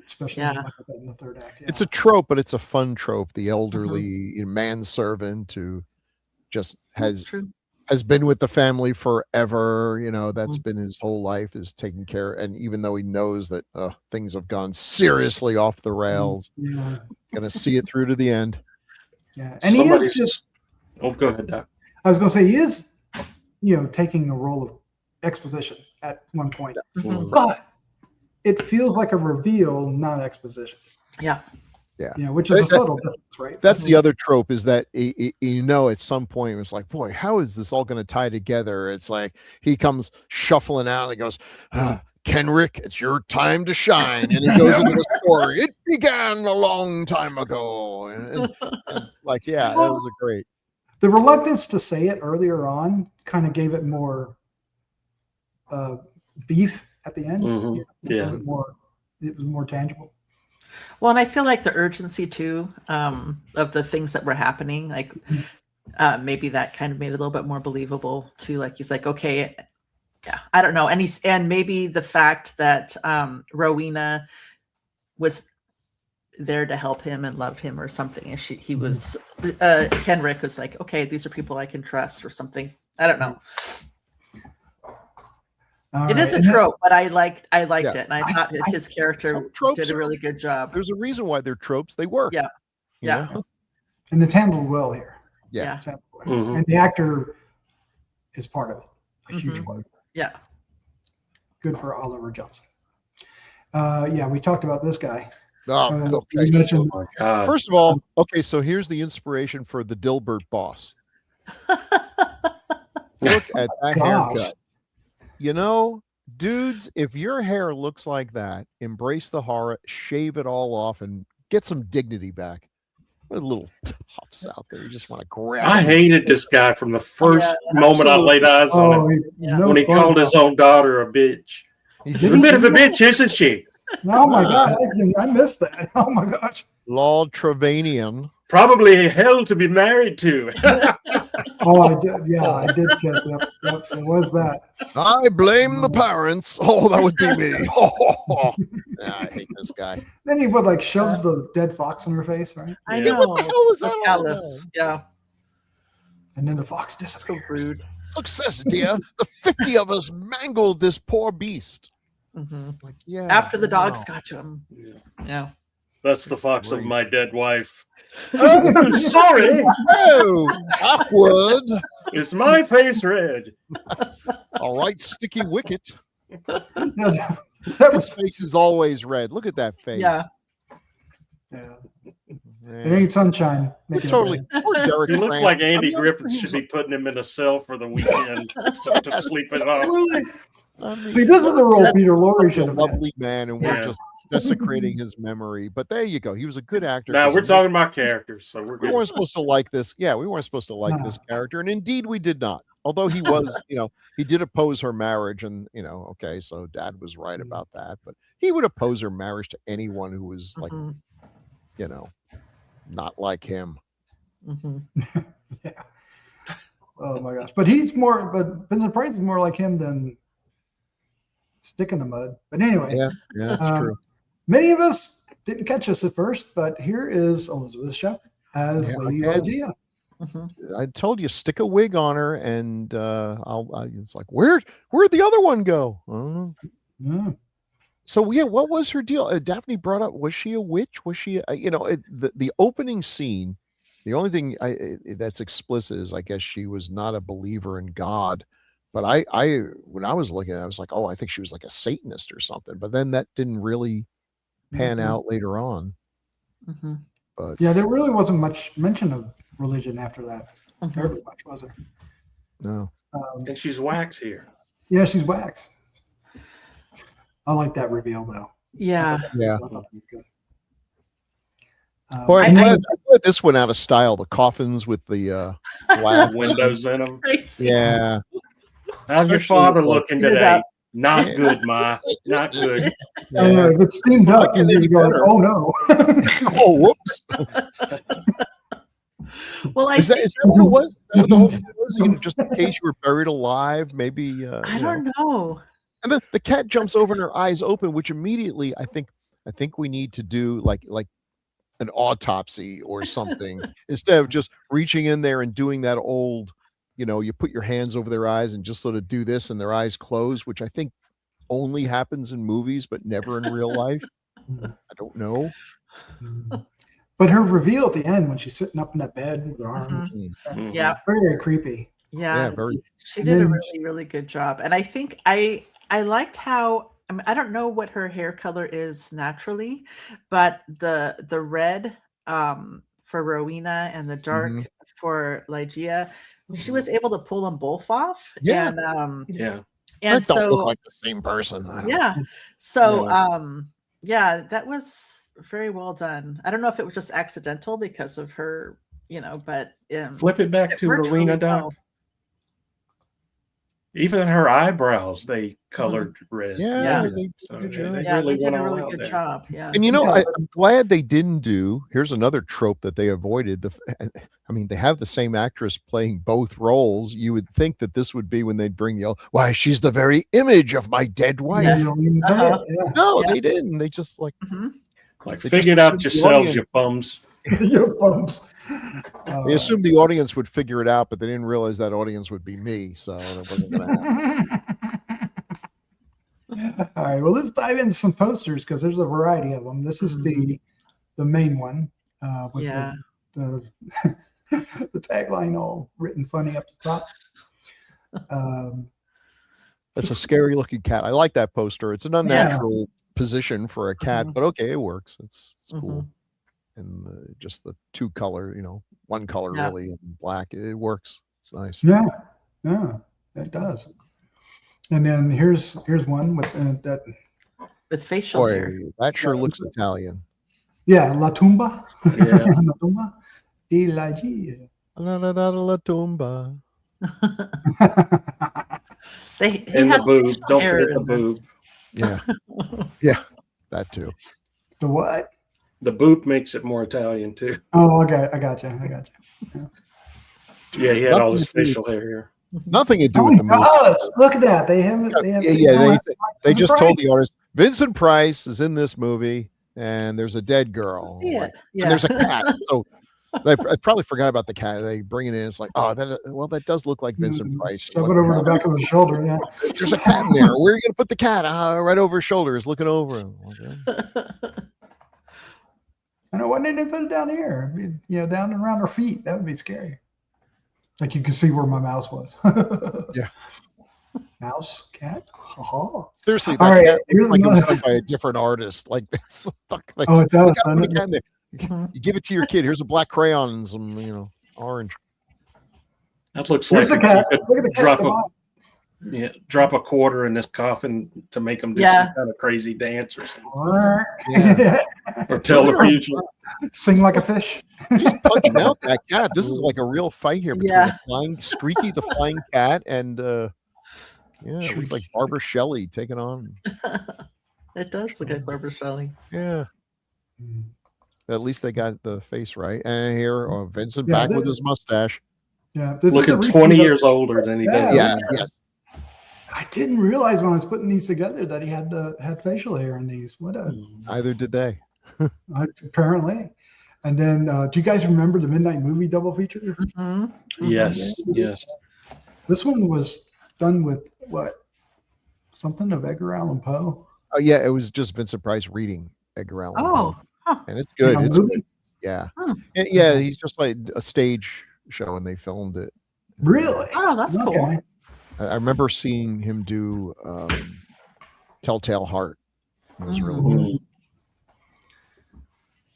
A: Especially in the third act. Yeah.
E: It's a trope, but it's a fun trope. The elderly manservant who just has been with the family forever. That's been his whole life, is taking care. And even though he knows that things have gone seriously off the rails, gonna see it through to the end.
A: Yeah, and he is just.
B: Oh, go ahead, Doc.
A: I was going to say he is, taking a role of exposition at one point, but it feels like a reveal, not exposition.
D: Yeah.
E: Yeah.
A: Which is a subtle difference, right?
E: That's the other trope, is that at some point it was like, boy, how is this all going to tie together? It's like he comes shuffling out and goes, "Kenrick, it's your time to shine," and he goes into the story. It began a long time ago, and that was great.
A: The reluctance to say it earlier on kind of gave it more beef at the end. It was more tangible.
D: Well, and I feel like the urgency too of the things that were happening, like maybe that kind of made it a little bit more believable too. Like he's like, okay, I don't know, and maybe the fact that Rowena was there to help him and love him or something, and he was Kenrick was like, okay, these are people I can trust or something. I don't know. It is a trope, but I liked it, and I thought his character did a really good job.
E: There's a reason why they're tropes. They work.
D: Yeah.
A: And it's handled well here.
E: Yeah.
A: And the actor is part of it. A huge part.
D: Yeah.
A: Good for Oliver Johnson. We talked about this guy.
E: Okay.
A: Mentioned,
E: First of all, so here's the inspiration for the Dilbert boss. Look at that haircut. Dudes, if your hair looks like that, embrace the horror, shave it all off, and get some dignity back. What a little tufts out there. You just want to grab.
B: I hated this guy from the first moment I laid eyes on him. When he called his own daughter a bitch. She's a bit of a bitch, isn't she?
A: Oh my God, I missed that. Oh my gosh.
E: Lord Trevanian.
B: Probably hell to be married to.
A: I did. Yeah, I did get that. Yep, it was that.
E: I blame the parents. Oh, that would be me. I hate this guy.
A: Then he would shoves the dead fox in her face, right?
D: I know.
E: What the hell was that?
D: Callous. Yeah.
A: And then the fox disappears.
D: So rude.
E: Success, dear. The 50 of us mangled this poor beast.
D: After the dogs got to him. Yeah.
B: That's the fox of my dead wife. Oh, sorry.
E: Oh, awkward.
B: Is my face red?
E: All right, Sticky Wicket.
A: That
E: His face is always red. Look at that face.
D: Yeah.
A: It ain't sunshine.
E: Totally.
B: He looks like Andy Griffith should be putting him in a cell for the weekend to sleep it off.
A: See, this is the role Peter Lorre should have.
E: Lovely man, and we're just desecrating his memory. But there you go. He was a good actor.
B: Now we're talking about characters, so we're good.
E: We weren't supposed to like this. Yeah, we weren't supposed to like this character, and indeed we did not. Although he was, he did oppose her marriage, and okay, so Dad was right about that. But he would oppose her marriage to anyone who was like, not like him.
A: Yeah. Oh my gosh! But Vincent Price is more like him than Stick in the Mud. But anyway,
E: yeah, that's true.
A: Many of us didn't catch us at first, but here is Elizabeth Shepard as Lady Rowena.
E: I told you, stick a wig on her, and it's like, where'd the other one go? I don't know.
A: Yeah.
E: So yeah, what was her deal? Daphne brought up, was she a witch? Was she, the opening scene? The only thing that's explicit is, I guess, she was not a believer in God. But when I was looking at it, I was like, oh, I think she was like a Satanist or something. But then that didn't really pan out later on. But
A: yeah, there really wasn't much mention of religion after that. Very much, was it?
E: No.
B: And she's wax here.
A: Yeah, she's wax. I like that reveal, though.
D: Yeah.
E: Yeah.
A: I thought that was good.
E: Boy, I'm glad this went out of style. The coffins with the glass
B: windows in them.
D: Crazy.
E: Yeah.
B: How's your father looking today? Not good, Ma. Not good.
A: If it's steamed up, and you go, oh no.
E: Oh, whoops.
D: Well,
E: is that what it was? Is that what the whole thing was? Just in case you were buried alive, maybe.
D: I don't know.
E: And then the cat jumps over and her eyes open, which immediately I think we need to do like an autopsy or something instead of just reaching in there and doing that old, you put your hands over their eyes and just sort of do this and their eyes close, which I think only happens in movies, but never in real life. I don't know.
A: But her reveal at the end when she's sitting up in that bed with her arms,
D: yeah,
A: very creepy.
D: Yeah,
E: very.
D: She did a really, really good job, and I think I liked how. I don't know what her hair color is naturally, but the red for Rowena and the dark for Ligeia, she was able to pull them both off.
E: Yeah.
D: And
E: And
D: so
E: don't look like the same person.
D: Yeah. So that was very well done. I don't know if it was just accidental because of her, but
B: flip it back to Rowena, really Doc. Even her eyebrows, they colored red.
D: Yeah.
B: They
D: really did a really good job. Yeah.
E: And I'm glad they didn't do. Here's another trope that they avoided. They have the same actress playing both roles. You would think that this would be when they'd bring why she's the very image of my dead wife.
A: Yes.
E: No, they didn't. They just like
B: figure it out yourselves, you bums.
A: Your bums.
E: They assumed the audience would figure it out, but they didn't realize that audience would be me, so it wasn't going to happen.
A: All right, well, let's dive into some posters because there's a variety of them. This is the main one with the the tagline all written funny up the top.
E: That's a scary looking cat. I like that poster. It's an unnatural position for a cat, but okay, it works. It's cool. And just the two color, one color really in black. It works. It's nice.
A: Yeah, it does. And then here's one with that
D: with facial hair.
E: That sure looks Italian.
A: Yeah, La Tumba.
B: Yeah.
A: La Tumba di Ligeia.
E: La Tumba.
B: And the boob. Don't forget the boob.
E: Yeah. Yeah, that too.
A: The what?
B: The boot makes it more Italian too.
A: Oh, okay. I got you.
B: Yeah, he had all this facial hair here.
E: Nothing to do with the movie.
A: Look at that. They have.
E: They just told the artist Vincent Price is in this movie, and there's a dead girl.
D: And
E: there's a cat. So I probably forgot about the cat. They bring it in. It's like, that does look like Vincent Price.
A: Shove it over the back of his shoulder. Yeah.
E: There's a cat in there. Where are you going to put the cat? Right over his shoulder. He's looking over him. Okay.
A: I know. Why didn't they put it down here? Down and around her feet. That would be scary. Like you can see where my mouse was.
E: Yeah.
A: Mouse, cat. Oh.
E: Seriously, that cat looks like it was done by a different artist. Like this.
A: It does.
E: You give it to your kid. Here's a black crayon and some, orange.
B: That looks
A: Here's
B: like
A: the cat. Look at the cat.
B: Drop a quarter in this coffin to make them do some kind of crazy dance or something.
A: Yeah.
B: Or tell the future.
A: Sing like a fish.
E: Just punching out that cat. This is like a real fight here between
D: Yeah.
E: Streaky the flying cat and it looks like
A: Streaky.
E: Barbara Shelley taking on.
D: It does look like Barbara Shelley.
E: Yeah.
A: Mm.
E: At least they got the face right. And here, Vincent
A: Yeah,
E: back with his mustache.
A: Yeah, this is a
B: Looking
A: repeat
B: 20
A: of-
B: years older than he does.
E: Yeah, yes.
A: I didn't realize when I was putting these together that he had facial hair in these. What a
E: Either did they.
A: apparently. And then, do you guys remember the Midnight Movie double feature?
D: Mhm.
B: Yes, yes.
A: This one was done with what? Something of Edgar Allan Poe.
E: Oh yeah, it was just Vincent Price reading Edgar Allan
D: Oh,
E: Poe. And it's good.
A: In a
E: It's
A: movie?
E: yeah.
D: Hmm.
E: Yeah, he's just like a stage show and they filmed it.
A: Really?
D: oh, that's cool.
A: Okay.
E: I remember seeing him do Telltale Heart. It was really
A: Mm-hmm.
E: good.
B: Mm.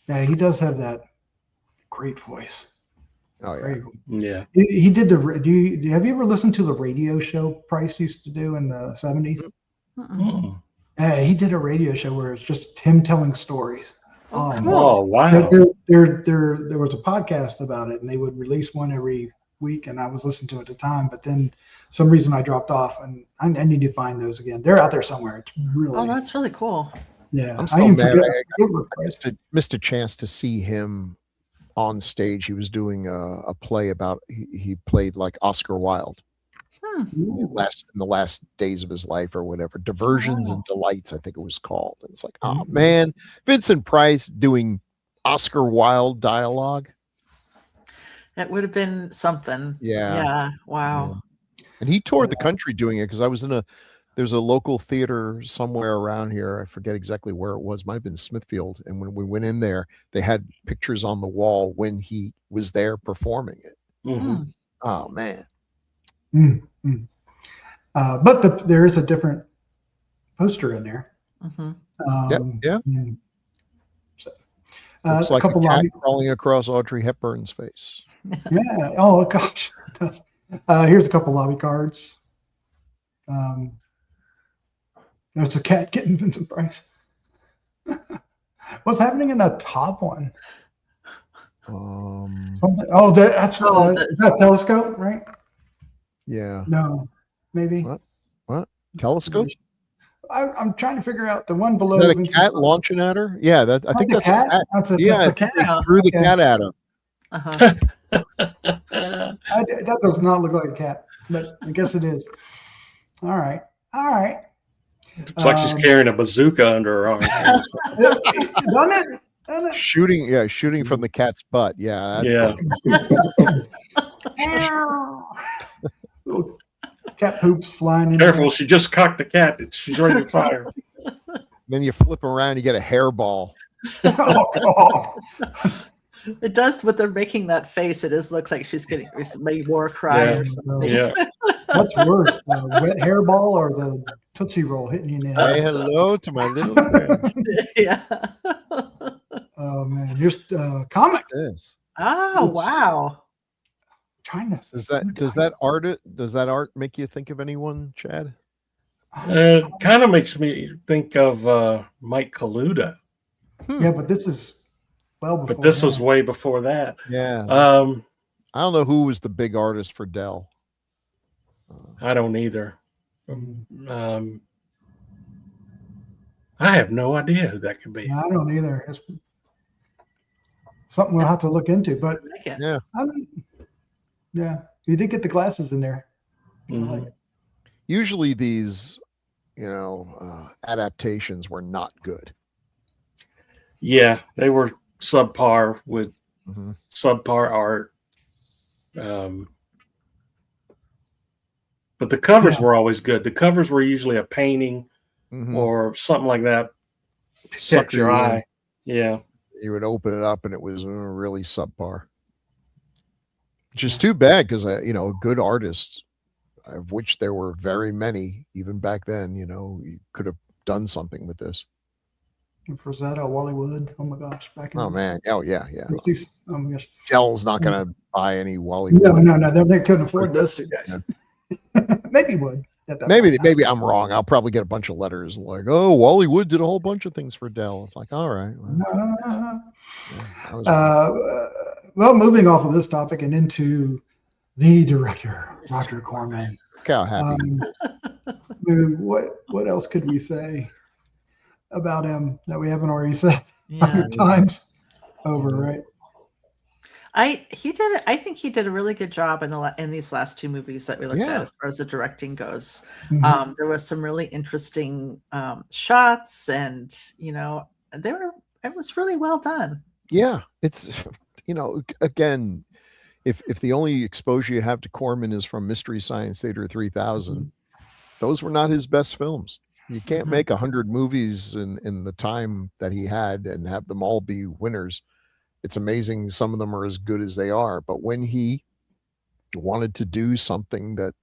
A: Yeah, he does have that great voice.
E: Oh yeah.
A: Great.
B: Yeah.
A: He did the. Have you ever listened to the radio show Price used to do in the 70s?
D: Mm-mm.
B: Mm.
A: He did a radio show where it's just him telling stories.
D: Oh,
A: Um,
D: cool.
B: Oh, wow.
A: There was a podcast about it, and they would release one every week, and I was listening to it at the time. But then, some reason I dropped off, and I need to find those again. They're out there somewhere. It's really,
D: Oh, that's really cool.
A: yeah.
E: I'm so
A: even
E: mad.
A: forget-
E: I
A: forget what Price-
E: missed a chance to see him on stage. He was doing a play about he played like Oscar Wilde in the last days of his life or whatever. Diversions and Delights, I think it was called. And it's like, oh man, Vincent Price doing Oscar Wilde dialogue.
D: It would have been something.
E: Yeah.
D: Yeah. Wow.
E: And he toured the country doing it because I was there's a local theater somewhere around here. I forget exactly where it was. Might have been Smithfield. And when we went in there, they had pictures on the wall when he was there performing it.
B: Mhm.
E: Oh man.
A: But there is a different poster in there.
D: Mm-hmm.
E: Yeah.
A: So,
E: Looks
A: a
E: like a
A: couple
E: cat
A: lobby.
E: crawling across Audrey Hepburn's face.
A: Yeah. Oh gosh. It does. Here's a couple lobby cards. There's a cat getting Vincent Price. What's happening in that top one? That's that telescope, right?
E: Yeah.
A: No, maybe.
E: What? Telescope?
A: I'm trying to figure out the one below.
E: Is that a
A: Vincent
E: cat
A: Price.
E: launching at her? Yeah, I think that's a cat.
A: That's
E: Yeah,
A: a cat.
E: they threw the
A: Okay.
E: cat at him.
D: Uh-huh.
A: That does not look like a cat, but I guess it is. All right.
B: Looks like she's carrying a bazooka under her arm.
A: Done it.
E: Shooting from the cat's butt. Yeah.
A: Little cat poops flying in.
B: Careful, she just cocked the cat. She's ready to fire.
E: Then you flip around, you get a hairball.
A: Oh, God.
D: It does, but they're making that face. It does look like she's getting maybe war cry
B: Yeah.
D: or something.
B: Yeah.
A: What's worse, the wet hairball or the Tootsie Roll hitting you in the
E: Say
A: head?
E: hello to my little friend.
D: Yeah.
A: Oh man, here's comic.
E: Yes.
D: Oh, wow.
A: Trying to.
E: Does that art make you think of anyone, Chad?
B: Kind of makes me think of Mike Kaluta,
A: Yeah, but this is well before.
B: but this
A: that.
B: was way before that.
E: Yeah.
B: I
E: I don't know who was the big artist for Dell.
B: don't either. I have no idea who that could be.
A: Yeah, I don't either. It's something we'll have to look into. But
D: I like it.
E: Yeah.
A: yeah, you did get the glasses in there.
B: Mhm.
E: Usually these, adaptations were not good.
B: Yeah, they were subpar with
E: Mhm.
B: subpar art. But the covers were always good. The covers were usually a painting
E: Mhm.
B: or something like that to
E: Sucker
B: catch your
E: you in.
B: eye. Yeah.
E: You would open it up and it was really subpar. Which is too bad because, a good artist, of which there were very many, even back then, you could have done something with this.
A: Frazetta, Wally Wood. Oh my gosh, back in
E: Oh, man. Oh, yeah.
A: 60s. Oh my gosh.
E: Dell's not going to buy any Wally.
A: No,
E: Wood.
A: no, they couldn't afford those two guys. Maybe Wood. at that
E: Maybe
A: point.
E: I'm wrong. I'll probably get a bunch of letters like, "Oh, Wally Wood did a whole bunch of things for Dell." It's like, all right. Well, yeah, I was wrong.
A: Well, moving off of this topic and into the director, Roger Corman.
E: Look how happy he is.
A: What else could we say about him that we haven't already said
D: Yeah.
A: 100 times over, right?
D: I think he did a really good job in these last two movies that we looked
E: Yeah.
D: at as far as the directing goes.
A: Mhm.
D: There was some really interesting shots, and it was really well done.
E: Yeah, it's again, if the only exposure you have to Corman is from Mystery Science Theater 3000, those were not his best films. You can't
D: Mhm.
E: make 100 movies in the time that he had and have them all be winners. It's amazing some of them are as good as they are, but when he wanted to do something that,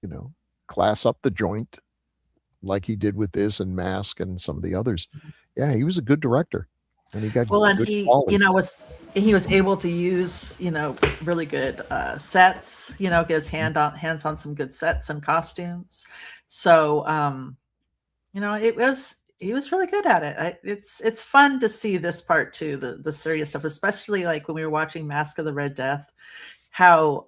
E: class up the joint like he did with this and Mask and some of the others, yeah, he was a good director. And he got
D: And
E: good
D: he,
E: quality.
D: he was able to use, really good sets, get his hands on some good sets and costumes. So, he was really good at it. It's fun to see this part too, the serious stuff, especially like when we were watching Mask of the Red Death, how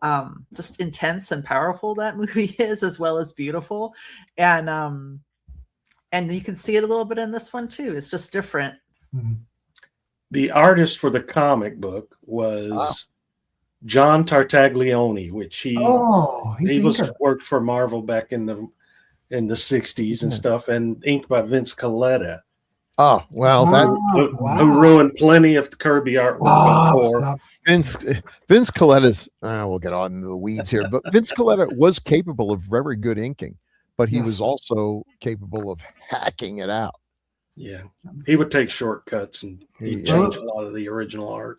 D: just intense and powerful that movie is, as well as beautiful. And you can see it a little bit in this one too. It's just different.
A: Mhm.
B: The artist for the comic book was John Tartaglione, which he worked for Marvel back in the 60s and stuff, and inked by Vince Colletta.
E: Oh, well,
B: who ruined plenty of the Kirby artwork before.
E: Vince Coletta's, we'll get on the weeds here, but Vince Colletta was capable of very good inking, but he was also capable of hacking it out.
B: Yeah, he would take shortcuts and he'd change a lot of the original art.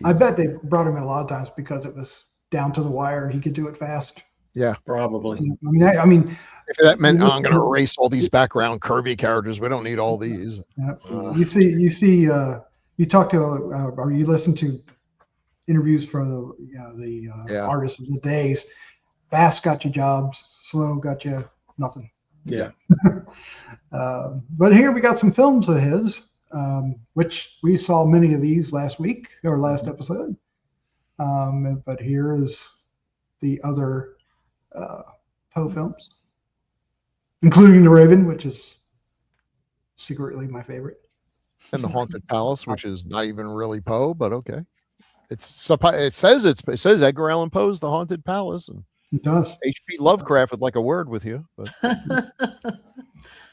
A: I bet they brought him in a lot of times because it was down to the wire and he could do it fast.
E: Yeah,
B: probably.
A: I mean,
E: if that meant I'm going to erase all these background Kirby characters, we don't need all these.
A: You talk to or you listen to interviews from the artists of the days. Fast got you jobs, slow got you nothing.
B: Yeah.
A: But here we got some films of his, which we saw many of these last week or last episode. But here is the other Poe films, including The Raven, which is secretly my favorite,
E: and The Haunted Palace, which is not even really Poe, but okay. It says Edgar Allan Poe's The Haunted Palace, and
A: it does.
E: H.P. Lovecraft would like a word with you, but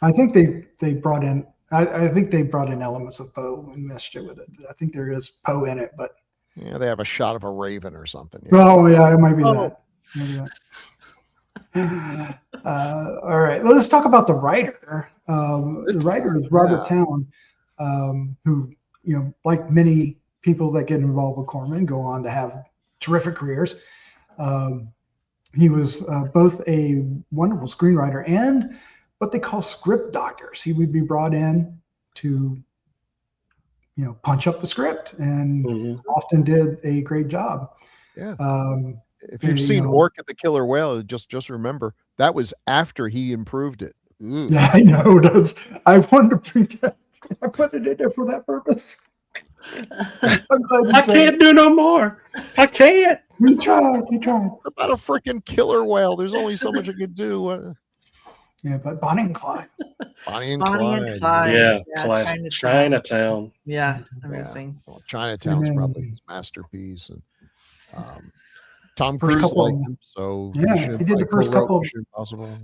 A: I think they brought in. I think they brought in elements of Poe and meshed it with it. I think there is Poe in it, but
E: yeah, they have a shot of a raven or something.
A: Oh yeah, it might be that. Maybe that. All right, let's talk about the writer. The writer is Robert Towne, who, like many people that get involved with Corman, go on to have terrific careers. He was both a wonderful screenwriter and what they call script doctors. He would be brought in to, punch up the script, and often did a great job.
E: Yeah. If you've seen Orca the Killer Whale, just remember that was after he improved it. Ooh.
A: Yeah, I know. I wanted to bring that. I put it in there for that purpose.
B: I can't do no more. I can't.
A: We tried.
E: About a freaking killer whale. There's only so much I could do.
A: Yeah, but Bonnie and Clyde.
E: Bonnie and Clyde.
B: Yeah, classic. Chinatown.
D: Yeah, amazing.
E: Well, Chinatown's probably his masterpiece. And Tom Cruise liked him, so
A: yeah, he did the first couple.
E: Impossible.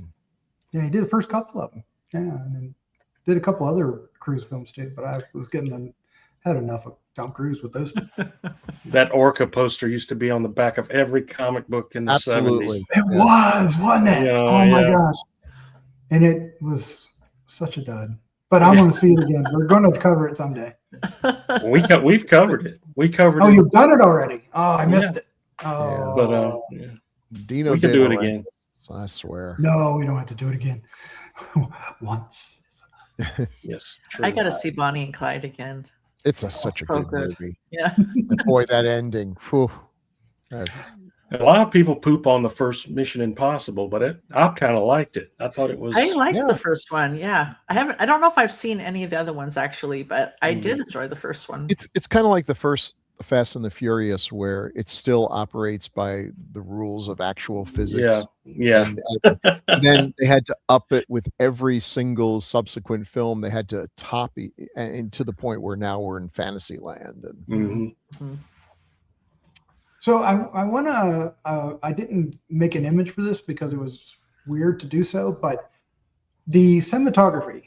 A: Yeah, he did the first couple of them. Yeah, and then did a couple other Cruise films too. But I was had enough of Tom Cruise with those.
B: That Orca poster used to be on the back of every comic book in the 70s.
A: It was, wasn't it? Oh my gosh. And it was such a dud. But I want to see it again. We're going to cover it someday.
B: We've covered it. We covered it.
A: Oh, you've done it already. Oh, I missed it. Oh.
B: But
E: Dino,
B: we can do it again.
E: I swear.
A: No, we don't have to do it again. Once.
B: Yes. True.
D: I got to see Bonnie and Clyde again.
E: It's such a good movie.
D: Yeah.
E: Boy, that ending. Whew.
B: A lot of people poop on the first Mission Impossible, but I kind of liked it. I thought it was.
D: I liked
E: Yeah.
D: the first one. Yeah, I don't know if I've seen any of the other ones actually, but I did enjoy the first one.
E: It's kind of like the first Fast and the Furious, where it still operates by the rules of actual physics.
B: Yeah.
E: And then they had to up it with every single subsequent film. They had to top it, and to the point where now we're in fantasy land. And
A: So I want to, I didn't make an image for this because it was weird to do so, but the cinematography,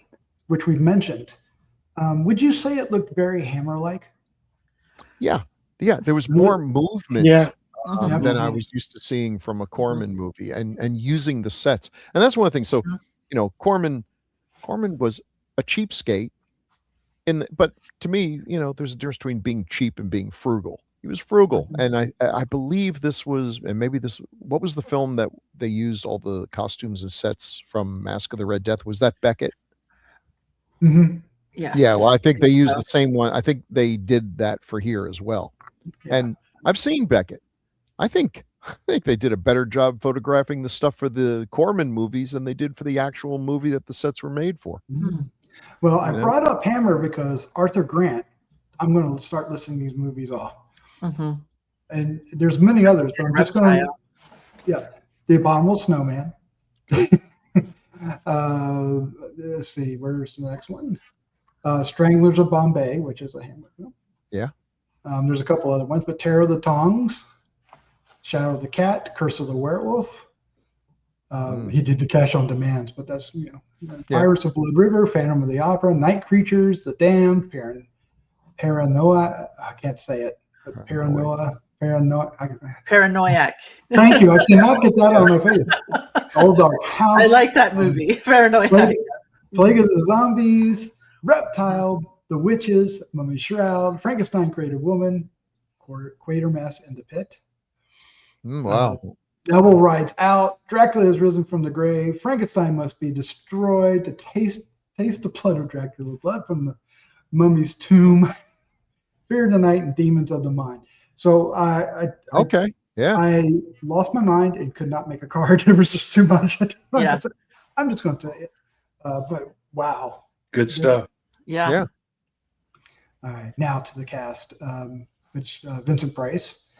A: which we've mentioned, would you say it looked very Hammer-like?
E: yeah, there was more movement than I was used to seeing from a Corman movie, and using the sets. And that's one of the things. So, Corman was a cheapskate, but to me, there's a difference between being cheap and being frugal. He was frugal, and I believe this was, and maybe this, what was the film that they used all the costumes and sets from Mask of the Red Death? Was that Beckett?
A: Mm-hmm.
D: Yes.
E: Yeah, well, I think they used the same one. I think they did that for here as well.
A: Yeah.
E: And I've seen Beckett. I think they did a better job photographing the stuff for the Corman movies than they did for the actual movie that the sets were made for.
A: Mm-hmm. Well, I brought up Hammer because Arthur Grant, I'm going to start listing these movies off.
D: Mm-hmm.
A: And there's many others, but I'm just going to, The Abominable Snowman. Let's see, where's the next one? Stranglers of Bombay, which is a Hammer film.
E: Yeah.
A: There's a couple other ones, but Terror of the Tongs, Shadow of the Cat, Curse of the Werewolf. He did the Cash on Demands, but that's, Pirates of Blood River, Phantom of the Opera, Night Creatures, The Damned, Paranoia, I can't say it, but Paranoia.
D: Paranoiac.
A: Thank you. I cannot get that out of my face. Old Dark House.
D: I like that movie. Paranoiac.
A: Plague of the Zombies, Reptile, The Witches, Mummy Shroud, Frankenstein Created Woman, Quatermass in the Pit.
E: Wow.
A: Devil Rides Out, Dracula has risen from the grave, Frankenstein must be destroyed, to taste the blood of Dracula, blood from the mummy's tomb, Fear of the Night, and Demons of the Mind. So I lost my mind and could not make a card. It was just too much. I'm just going to say it. But wow.
B: Good stuff.
D: Yeah.
A: All right, now to the cast, which Vincent Price.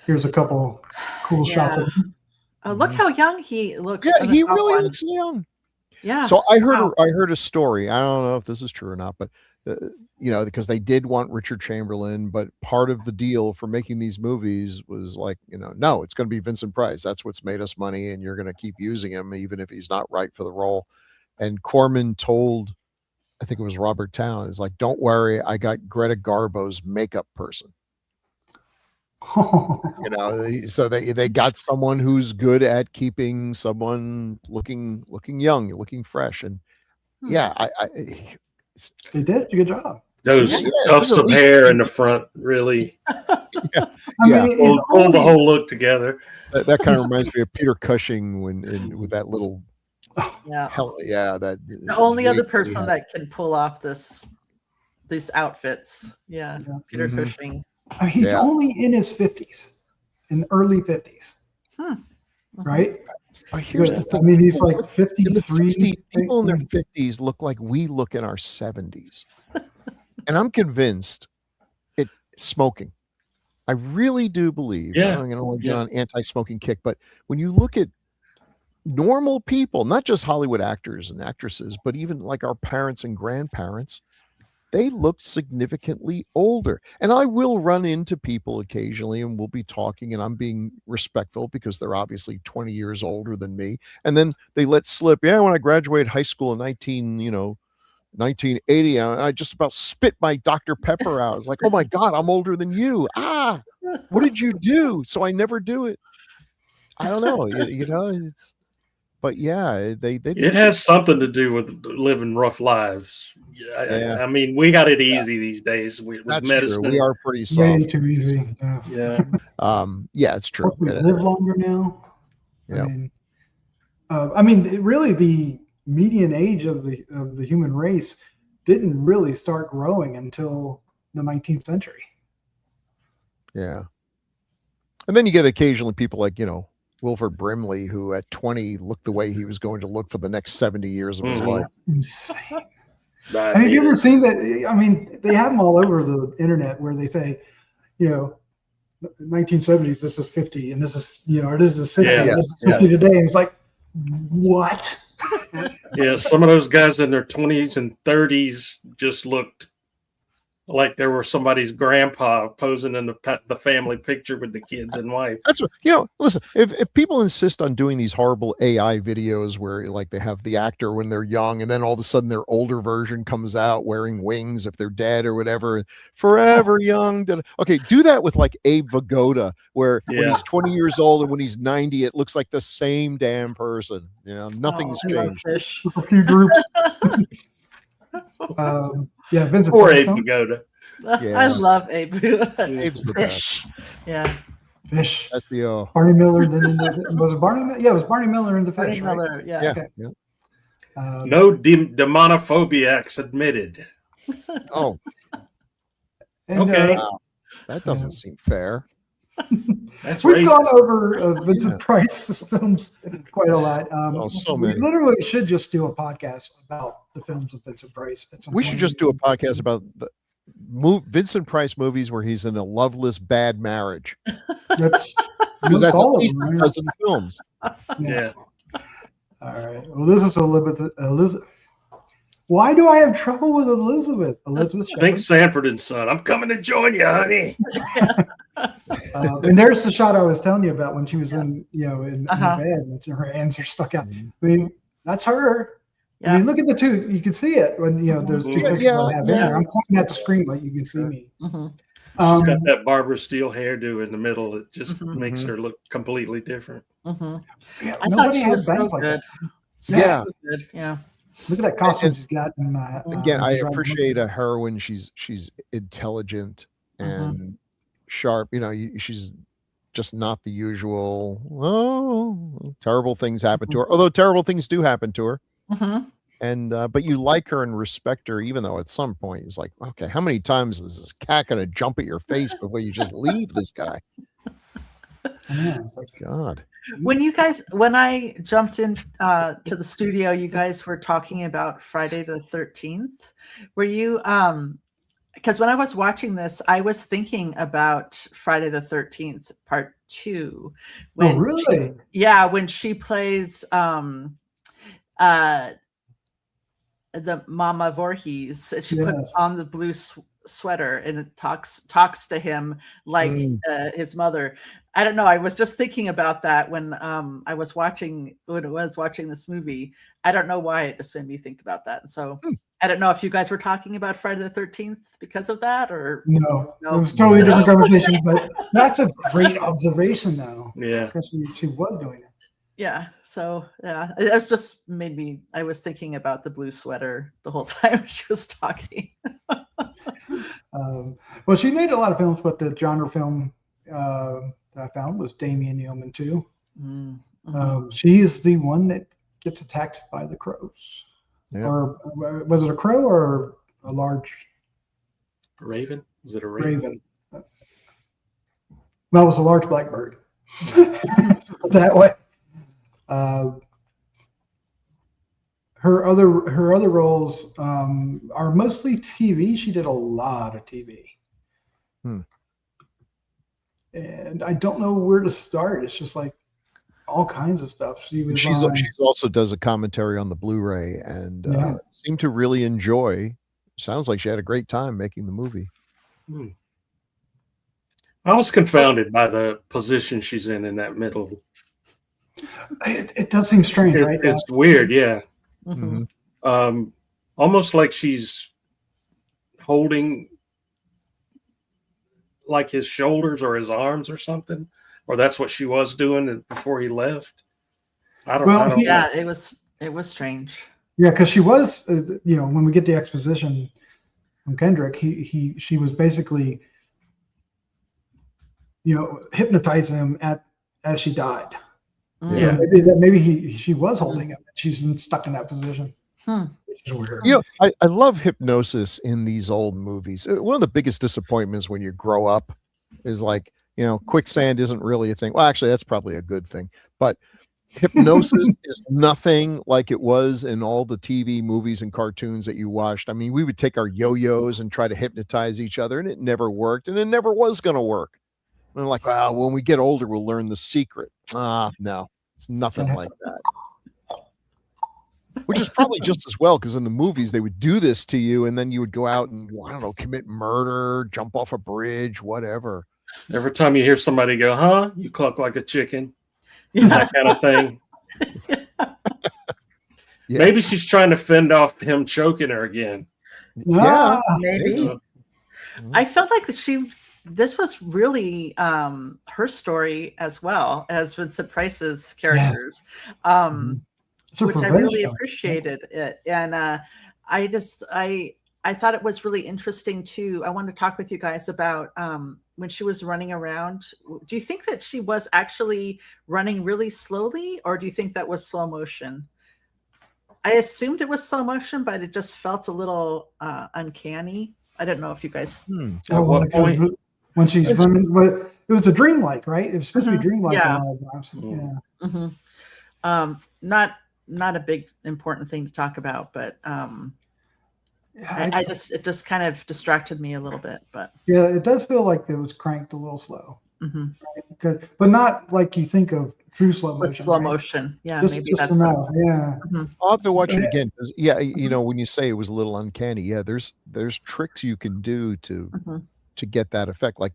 A: Here's a couple cool shots of him.
D: Oh, look how young he looks.
E: Yeah, he really looks young.
D: Yeah.
E: So I heard a story. I don't know if this is true or not, but because they did want Richard Chamberlain, but part of the deal for making these movies was like, no, it's going to be Vincent Price. That's what's made us money, and you're going to keep using him even if he's not right for the role. And Corman told, I think it was Robert Towne, is like, don't worry, I got Greta Garbo's makeup person. So they got someone who's good at keeping someone looking young, looking fresh, and
A: they did a good job.
B: Those tufts of hair in the front really hold the whole look together.
E: That kind of reminds me of Peter Cushing with that little
D: the only other person that can pull off these outfits. Peter Cushing.
A: I mean, he's only in his 50s, in early 50s, right?
E: But here's the thing.
A: I mean, he's like 53.
E: In the 60s, people in their 50s look like we look in our 70s. And I'm convinced it's smoking. I really do believe. I'm going to get on anti-smoking kick, but when you look at normal people, not just Hollywood actors and actresses, but even like our parents and grandparents, they looked significantly older. And I will run into people occasionally and we'll be talking, and I'm being respectful because they're obviously 20 years older than me. And then they let slip, when I graduated high school in 1980, I just about spit my Dr. Pepper out. It's like, oh my God, I'm older than you. What did you do? So I never do it. I don't know. But it
B: has something to do with living rough lives. I mean, we got it easy these days with medicine.
E: True. We are pretty soft.
A: Way too easy.
E: It's true.
A: We live longer now. I mean, really, the median age of the human race didn't really start growing until the 19th century.
E: Yeah. And then you get occasionally people like, Wilford Brimley, who at 20 looked the way he was going to look for the next 70 years of his
B: Mhm.
E: life.
A: Insane.
B: Bad
A: Have you ever
B: meter.
A: seen that? I mean, they have them all over the internet where they say, 1970s, this is 50, and this is, or this is 60,
B: Yeah.
A: and this is 60 today. And it's like, what?
B: Yeah, some of those guys in their 20s and 30s just looked like there were somebody's grandpa posing in the family picture with the kids and wife.
E: That's what, listen, if people insist on doing these horrible AI videos where like they have the actor when they're young and then all of a sudden their older version comes out wearing wings if they're dead or whatever, forever young. Okay, do that with like Abe Vigoda, where when he's 20 years old and when he's 90, it looks like the same damn person. Nothing's
D: I love
E: changed.
D: fish.
A: A few groups. Vincent
B: Or
A: Price
B: Abe
A: film.
B: Vigoda.
E: Yeah.
D: I love Abe.
E: Abe's the best.
D: Fish. Yeah.
A: Fish.
E: That's the
A: Barney Miller. Then was it Barney? Yeah, it was Barney Miller in the
D: Barney
A: Fish. Right?
D: Miller. Yeah.
E: yeah.
A: Okay.
E: Yeah.
B: No demonophobiacs admitted.
E: Oh,
A: And,
B: Okay.
E: wow. That doesn't seem fair.
B: That's
A: we've gone
B: racist.
A: over Vincent Price's films quite a lot.
E: So
A: we
E: many.
A: literally should just do a podcast about the films of Vincent Price. At some
E: We
A: point.
E: should just do a podcast about the Vincent Price movies where he's in a loveless bad marriage.
A: That's
E: Because that's at
A: all of
E: least
A: them,
E: a
A: right?
E: dozen films.
B: Yeah.
A: All right. Well, this is Elizabeth. Why do I have trouble with Elizabeth? Elizabeth
B: I think
A: Shepard.
B: Sanford and Son. I'm coming to join you, honey.
A: And there's the shot I was telling you about when she was in the
D: Uh-huh.
A: bed and her hands are stuck out. I mean, that's her.
D: Yeah.
A: I mean, look at the two. You can see it when those two
B: Yeah,
A: pictures I have in there. I'm pointing at the screen like you can see me.
D: Mhm.
B: She's got that Barbara Steele hairdo in the middle. It just
D: Mhm.
B: makes her look completely different.
D: Mhm.
A: Yeah,
D: I thought
A: nobody
D: she
A: had
D: was so
A: bangs like
D: good.
A: that.
E: Yeah.
D: So good. Yeah.
A: Look at that costume she's got.
E: Again, I appreciate a heroine. She's intelligent
D: Mm-hmm.
E: and sharp. She's just not the usual. Oh, terrible things happen to her. Although terrible things do happen to her.
D: Mhm.
E: And but you like her and respect her, even though at some point it's like, okay, how many times is this cat gonna jump at your face before you just leave this guy?
A: Yeah, it's like,
E: God.
D: When I jumped in to the studio, you guys were talking about Friday the 13th. Were you because when I was watching this, I was thinking about Friday the 13th part 2. When
A: really?
D: when she plays the Mama Voorhees, and she puts
A: Yes.
D: on the blue sweater and it talks to him like his mother. I don't know. I was just thinking about that when I was watching this movie. I don't know why it just made me think about that. And so I don't know if you guys were talking about Friday the 13th because of that or
A: No,
D: No.
A: it was totally different conversation. But that's a great observation, though.
B: Yeah.
A: Because she was doing it.
D: yeah. So yeah, it was just made me. I was thinking about the blue sweater the whole time she was talking.
A: Well, she made a lot of films, but the genre film that I found was Damien Yeoman too.
D: Mm-hmm.
A: She's the one that gets attacked by the crows.
E: Yeah.
A: Or was it a crow or a large
B: Raven? Was it a raven?
A: raven? Well, it was a large blackbird. That way. Her other roles are mostly TV. She did a lot of TV. And I don't know where to start. It's just like all kinds of stuff. She was
E: She also does a commentary on the Blu-ray and seemed to really enjoy. Sounds like she had a great time making the movie.
B: I was confounded by the position she's in that middle.
A: It does seem strange, right?
B: It's weird, yeah.
D: Mm-hmm.
B: Almost like she's holding like his shoulders or his arms or something, or that's what she was doing before he left. I don't know.
D: Yeah, it was strange.
A: Yeah, because she was, when we get the exposition from Kendrick, she was basically, hypnotizing him as she died.
B: Yeah.
A: So maybe she was holding him. She's stuck in that position. Which is weird.
E: I love hypnosis in these old movies. One of the biggest disappointments when you grow up is like quicksand isn't really a thing. Well, actually, that's probably a good thing. But hypnosis is nothing like it was in all the TV movies and cartoons that you watched. I mean, we would take our yo-yos and try to hypnotize each other, and it never worked, and it never was going to work. And I'm like, well, when we get older, we'll learn the secret. No, it's nothing like that. Which is probably just as well, because in the movies they would do this to you, and then you would go out and, I don't know, commit murder, jump off a bridge, whatever.
B: Every time you hear somebody go, huh? You cluck like a chicken. That kind of thing.
E: Yeah.
B: Maybe she's trying to fend off him choking her again.
E: Yeah,
D: maybe. I felt like this was really her story as well as Vincent Price's characters. Which I really appreciated it. And I thought it was really interesting too. I wanted to talk with you guys about when she was running around. Do you think that she was actually running really slowly, or do you think that was slow motion? I assumed it was slow motion, but it just felt a little uncanny. I don't know if you guys.
B: At what point?
A: When she's running, it was a dreamlike, right? It was supposed to be dreamlike.
D: Yeah. Not a big important thing to talk about, but it just kind of distracted me a little bit. But
A: yeah, it does feel like it was cranked a little slow,
D: right?
A: But not like you think of true slow motion.
D: With slow motion, yeah,
A: just,
D: maybe
A: just
D: that's
A: enough. Yeah.
E: I'll have to watch it again, because when you say it was a little uncanny, there's tricks you can do to get that effect, like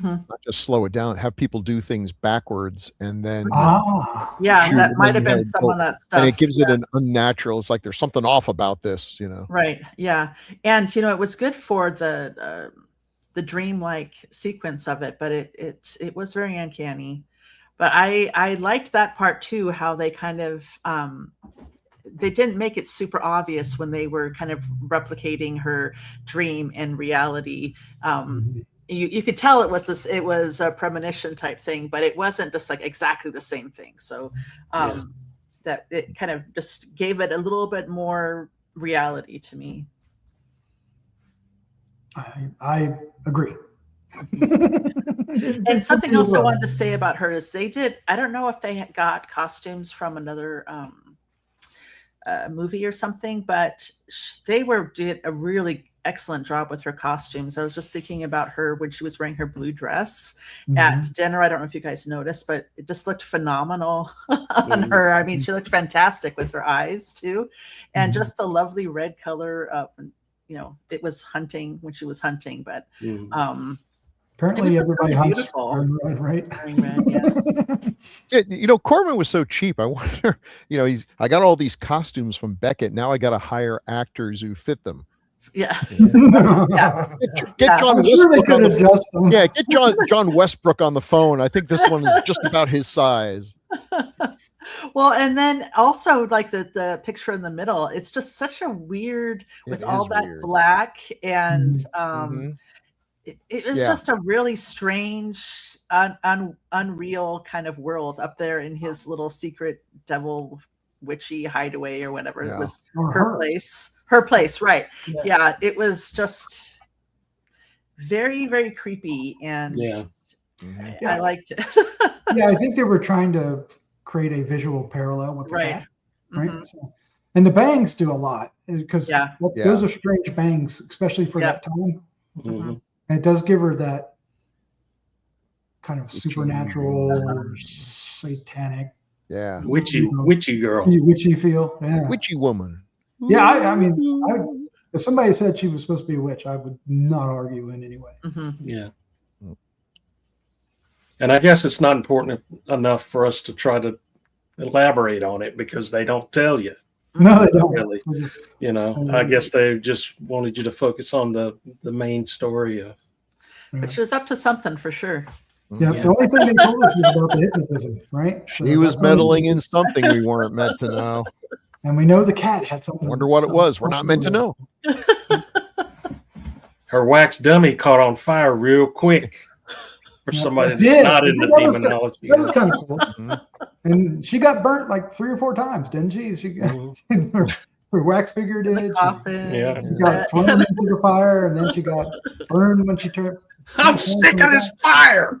E: not just slow it down, have people do things backwards, and then
D: that might have been some of that stuff,
E: and it gives it an unnatural. It's like there's something off about this,
D: right? Yeah, and it was good for the dreamlike sequence of it, but it was very uncanny. But I liked that part too, how they kind of they didn't make it super obvious when they were kind of replicating her dream and reality. You could tell it was a premonition type thing, but it wasn't just like exactly the same thing. So that it kind of just gave it a little bit more reality to me.
A: I agree.
D: And something else I wanted to say about her is I don't know if they got costumes from another movie or something, but they did a really excellent job with her costumes. I was just thinking about her when she was wearing her blue dress at dinner. I don't know if you guys noticed, but it just looked phenomenal on her. I mean, she looked fantastic with her eyes too, and just the lovely red color of, it was hunting when she was hunting, but
A: apparently everybody hunts
D: red,
A: right?
E: Yeah, Corman was so cheap. I wonder, I got all these costumes from Beckett. Now I got to hire actors who fit them.
D: Yeah.
E: Get John Westbrook on the phone. Yeah, get John Westbrook on the phone. I think this one is just about his size.
D: Well, and then also like the picture in the middle, it's just such a weird with all that weird black and it was just a really strange, unreal kind of world up there in his little secret devil witchy hideaway or whatever. It was her place. Her place, right? Yeah, it was just very, very creepy, and I liked it.
A: Yeah, I think they were trying to create a visual parallel with the cat, right? So, and the bangs do a lot because those are strange bangs, especially for that time. And it does give her that kind of supernatural, satanic,
B: witchy girl,
A: witchy feel,
E: witchy woman.
A: Yeah, I mean, if somebody said she was supposed to be a witch, I would not argue in any way.
B: Yeah. And I guess it's not important enough for us to try to elaborate on it because they don't tell you.
A: No, they don't.
B: Really. I guess they just wanted you to focus on the main story of.
D: But she was up to something for sure.
A: Yeah, the only thing they told us was about the hypnotism, right? So
E: she was meddling in something we weren't meant to know.
A: And we know the cat had something.
E: Wonder what it was. We're not meant to know.
B: Her wax dummy caught on fire real quick for somebody that's not into demonology.
A: That was kind of cool. And she got burnt like 3 or 4 times, didn't she? She got, her wax figure did. She got thrown into the fire, and then she got burned when she turned.
B: I'm sick of this fire.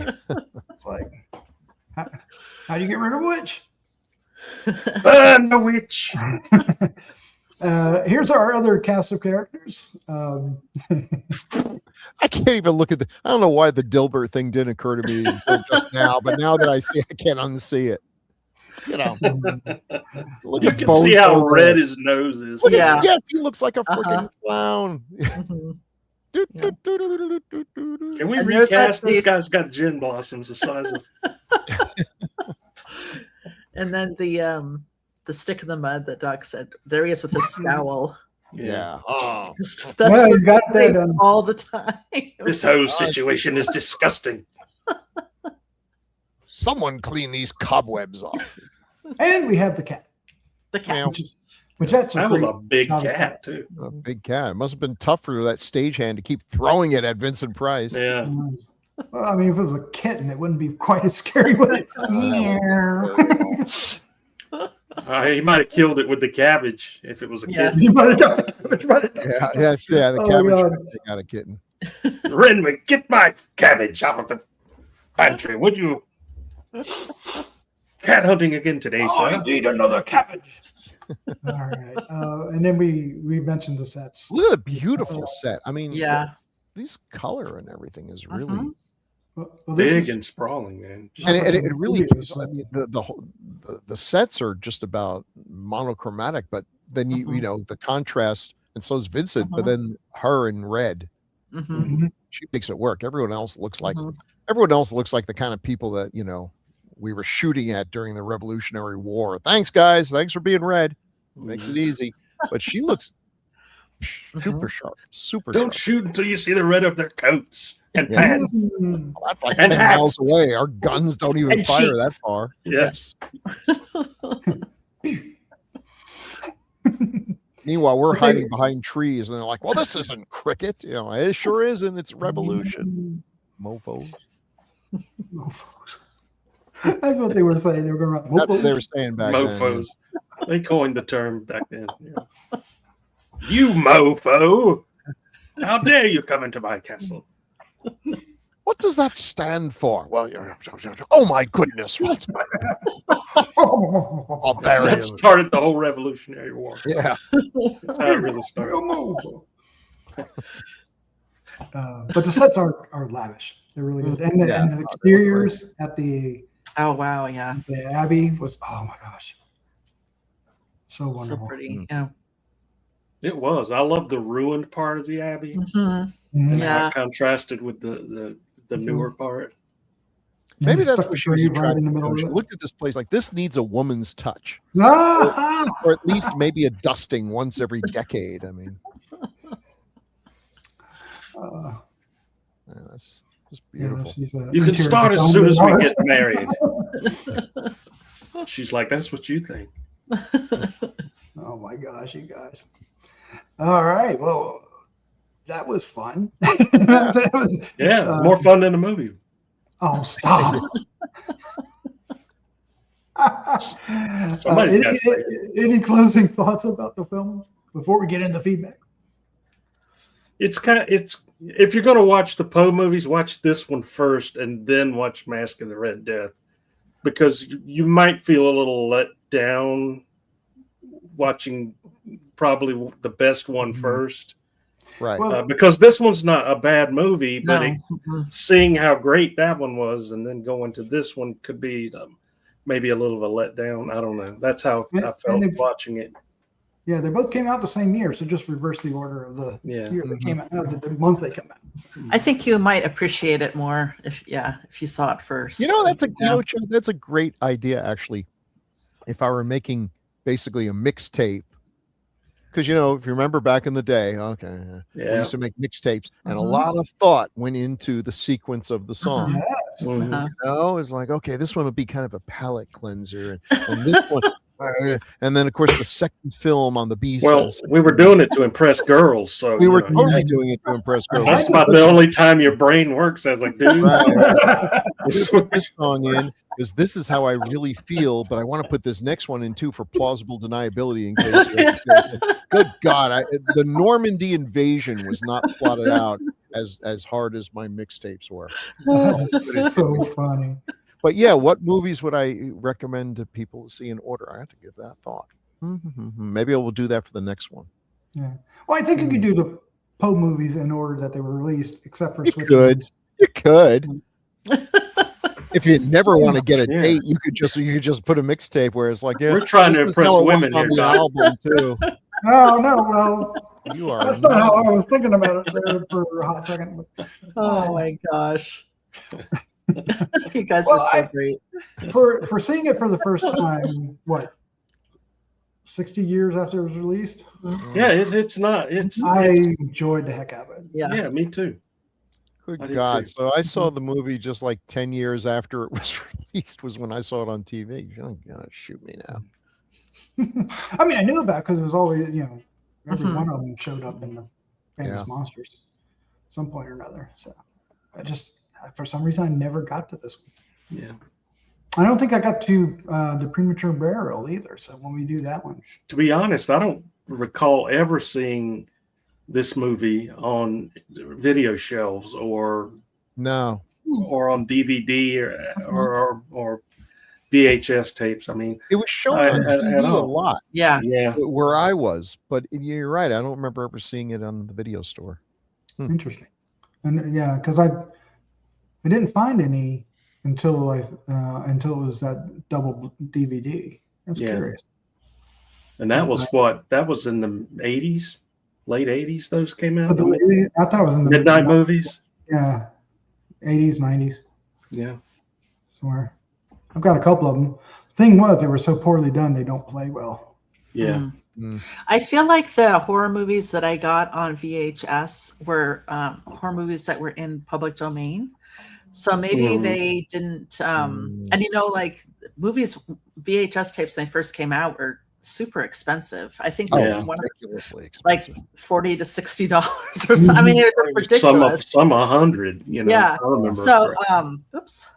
A: It's like, how do you get rid of a witch?
B: Burn the witch.
A: Here's our other cast of characters.
E: I can't even look at I don't know why the Dilbert thing didn't occur to me until just now, but now that I see it, I can't unsee it. You know, look
B: You
E: at
B: can
E: Bo's
B: see how
E: over
B: red
E: there.
B: his nose is.
E: Look
D: Yeah.
E: at, yes, he looks like a freaking clown.
D: Mhm.
B: Can we
D: And there's that
B: recast? This
D: face-
B: guy's got gin blossoms the size of.
D: And then the stick in the mud that Doc said. There he is with his scowl.
E: Yeah. Oh.
D: That's
A: Yeah,
D: his
A: you got that,
D: face all the time.
B: This whole situation is disgusting.
E: Someone clean these cobwebs off.
A: And we have the cat,
D: The cat.
E: Meow.
A: which that's
B: That was
A: great
B: a big
A: shot of
B: cat too.
E: A big cat. It must have been tough for that stagehand to keep throwing it at Vincent Price.
B: Yeah.
A: Well, I mean, if it was a kitten, it wouldn't be quite as scary, would it?
B: He might have killed it with the cabbage if it was a
D: Yes.
B: kitten.
A: You might have got the cabbage right.
E: Yeah, the
A: Oh,
E: cabbage
A: God.
E: they got a kitten.
B: Renwick, get my cabbage out of the pantry, would you? Cat hunting again today,
A: Oh,
B: sir.
A: need another cabbage. All right, and then we mentioned the sets.
E: Look at the beautiful set. I mean,
D: Yeah.
E: this color and everything is really
D: Mhm.
A: Well, this
B: Big
A: is-
B: and sprawling, man.
E: and it really
A: Studios,
E: I mean, the sets are just about monochromatic, but then you
D: Mhm.
E: know the contrast, and so is Vincent, but
D: Mhm.
E: then her in red,
D: Mhm.
A: Mhm.
E: she makes it work. Everyone else looks like
D: Mhm.
E: the kind of people that we were shooting at during the Revolutionary War. Thanks, guys. Thanks for being red. Makes it easy. But she looks super sharp. Super
B: Don't
E: sharp.
B: shoot until you see the red of their coats and
E: Yeah.
B: pants.
A: Mm.
E: That's like
B: And
E: 10
B: hats.
E: miles away. Our guns don't even
D: And
E: fire that
D: sheets.
E: far.
B: Yes.
E: Meanwhile, we're
A: Okay.
E: hiding behind trees, and they're like, "Well, this isn't cricket. It sure isn't. It's revolution, mofos."
A: That's what they were saying. They were going around.
E: That's what they were saying back then.
B: Mofos. They coined the term back then. Yeah. You mofo! How dare you come into my castle?
E: What does that stand for? Well, oh my goodness! What?
A: Oh,
B: That
E: Barbarians.
B: started the whole Revolutionary War.
E: Yeah.
B: That's how it really started.
A: But the sets are lavish. They're really good. And the,
E: Yeah.
A: and the exteriors at the
D: Oh wow, yeah.
A: Abbey was, oh my gosh, so
D: So
A: wonderful.
D: pretty. Yeah.
B: It was. I love the ruined part of the Abbey
D: Mhm.
A: Mhm.
B: and how
D: Yeah.
B: it contrasted with the newer part.
E: Maybe
A: And
E: that's
A: stuck
E: what
A: the
E: she was
A: grave right
E: attracted
A: in the
E: to.
A: middle
E: She
A: of it.
E: looked at this place like this needs a woman's touch,
A: Ah!
E: or at least maybe a dusting once every decade. I mean, that's just
A: Yeah,
E: beautiful.
A: she's a
B: You can
A: interior
B: start as soon as we
A: designer.
B: get married. She's like, that's what you think.
A: Oh my gosh, you guys. All right. Well, that was fun. That was-
B: Yeah, more fun than the movie.
A: oh, stop.
B: Somebody's gotta say
A: Any closing thoughts about the film before we get into feedback?
B: It's if you're going to watch the Poe movies, watch this one first and then watch Mask of the Red Death, because you might feel a little let down watching probably the best one first,
E: Right.
A: Well,
B: because this one's not a bad movie, but
D: No. Mhm.
B: seeing how great that one was and then going to this one could be maybe a little of a letdown. I don't know. That's how I felt
A: And they-
B: watching it.
A: yeah, they both came out the same year, so just reverse the order of the
B: Yeah.
A: year they came out, the month they come out.
D: I think you might appreciate it more if you saw it first.
E: That's a great idea, actually. If I were making basically a mixtape, because if you remember back in the day, we
B: Yeah.
E: used to make mixtapes, and a
D: Mhm.
E: lot of thought went into the sequence of the song.
A: Yes.
B: Mhm.
D: Uh-huh.
E: It's like, okay, this one would be kind of a palate cleanser, and this one, and then of course the second film on the B
B: Well,
E: sides.
B: we were doing it to impress girls, so
E: We were
B: you know,
E: totally doing it to impress girls.
B: that's about the only time your brain works. I was like, dude,
E: Let's put this song in because this is how I really feel, but I want to put this next one in too for plausible deniability in case. Good God, the Normandy invasion was not plotted out as hard as my mixtapes were.
A: That's so funny.
E: But yeah, what movies would I recommend to people to see in order? I have to give that thought. Maybe I will do that for the next one.
A: Yeah. Well, I think you could do the Poe movies in order that they were released, except for
E: You
A: switching
E: could.
A: ones.
E: You could. If you never want to get a
B: Yeah.
E: date, you could just put a mixtape where it's like, yeah,
B: We're trying to
E: this is
B: impress
E: how it was
B: women
E: on
B: here,
E: the
B: guys.
E: album too.
A: No, well,
E: You are
A: that's not how I was thinking about it there for a hot second. But,
D: Oh my gosh. You guys
A: Well,
D: are so great.
A: for seeing it for the first time, what, 60 years after it was released,
B: Yeah, it's not.
A: I enjoyed the heck out of it.
D: Yeah.
B: Yeah, me too.
E: Good
B: I did
E: God.
B: too.
E: So I saw the movie just like 10 years after it was released was when I saw it on TV. You're gonna shoot me now.
A: I mean, I knew about it because it was always, every
D: Mhm.
A: one of them showed up in the Famous
E: Yeah.
A: Monsters at some point or another. So for some reason, I never got to this one.
B: Yeah.
A: I don't think I got to the Premature Burial either. So when we do that one,
B: To be honest, I don't recall ever seeing this movie on video shelves or
E: No.
B: on DVD or VHS tapes. I mean,
E: It was shown
B: I-
E: on
B: at
E: TV a
B: all.
E: lot
D: Yeah.
B: yeah.
E: where I was, but you're right. I don't remember ever seeing it on the video store.
A: interesting. And yeah, because I didn't find any until it was that double DVD. I was
B: Yeah.
A: curious.
B: And that was that was in the 80s, late 80s. Those came out.
A: But I thought it was in the
B: Midnight movies.
A: Yeah, 80s, 90s,
B: Yeah.
A: somewhere. I've got a couple of them. Thing was, they were so poorly done, they don't play well.
B: Yeah.
D: I feel like the horror movies that I got on VHS were horror movies that were in public domain. So maybe they didn't, and like movies, VHS tapes when they first came out were super expensive. I think
B: Yeah.
D: one of
E: Ridiculously
D: like
E: expensive.
D: $40 to $60 or something. I mean, it was ridiculous.
B: Some 100.
D: Yeah.
B: If I remember
D: So,
B: correctly.
D: oops.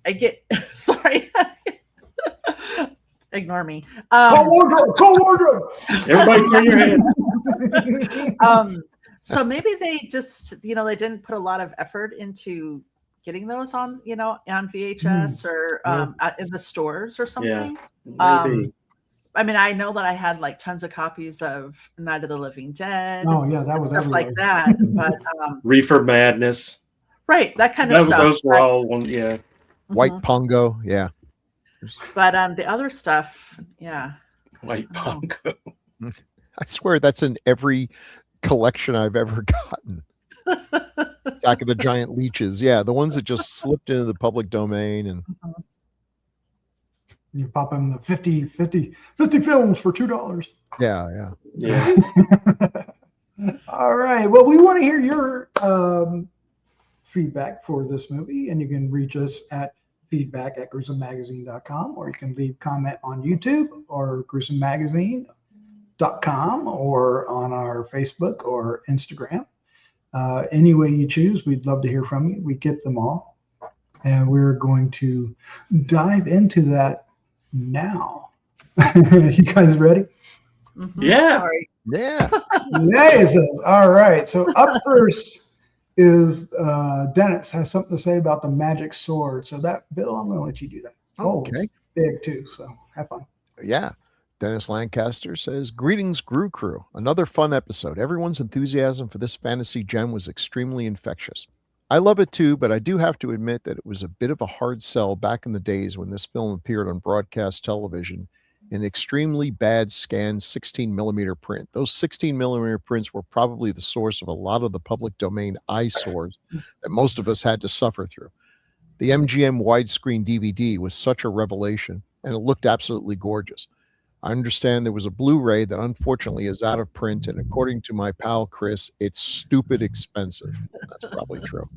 D: I get sorry. Ignore me.
A: Call wardrobe!
B: Everybody turn your head.
D: So maybe they just, they didn't put a lot of effort into getting those on, on VHS or in the stores or something.
B: Maybe.
D: I mean, I know that I had like tons of copies of Night of the Living Dead.
A: Oh yeah, that was
D: stuff
A: everywhere.
D: like that. But
B: Reefer Madness.
D: right, that kind of stuff.
B: Those were all one. Yeah.
E: White Pongo. Yeah.
D: But the other stuff, yeah.
B: White Pongo.
E: I swear that's in every collection I've ever gotten. Attack of the Giant Leeches. Yeah, the ones that just slipped into the public domain and
A: You pop in the 50 films for $2.
E: yeah.
A: All right. Well, we want to hear your feedback for this movie, and you can reach us at feedback@gruesomemagazine.com, or you can leave comment on YouTube or gruesomemagazine.com or on our Facebook or Instagram. Any way you choose, we'd love to hear from you. We get them all, and we're going to dive into that now. You guys ready?
B: Yeah.
D: Sorry.
E: Yeah.
A: Yeah, it says. All right. So up first is Dennis has something to say about the magic sword. So that, Bill, I'm going to let you do that.
E: Okay.
A: It's big too. So have fun.
E: Yeah. Dennis Lancaster says, "Greetings, Grue-Crew. Another fun episode. Everyone's enthusiasm for this fantasy gem was extremely infectious. I love it too, but I do have to admit that it was a bit of a hard sell back in the days when this film appeared on broadcast television in extremely bad scanned 16mm print. Those 16mm prints were probably the source of a lot of the public domain eyesores that most of us had to suffer through. The MGM widescreen DVD was such a revelation, and it looked absolutely gorgeous. I understand there was a Blu-ray that unfortunately is out of print, and according to my pal Chris, it's stupid expensive." That's probably true.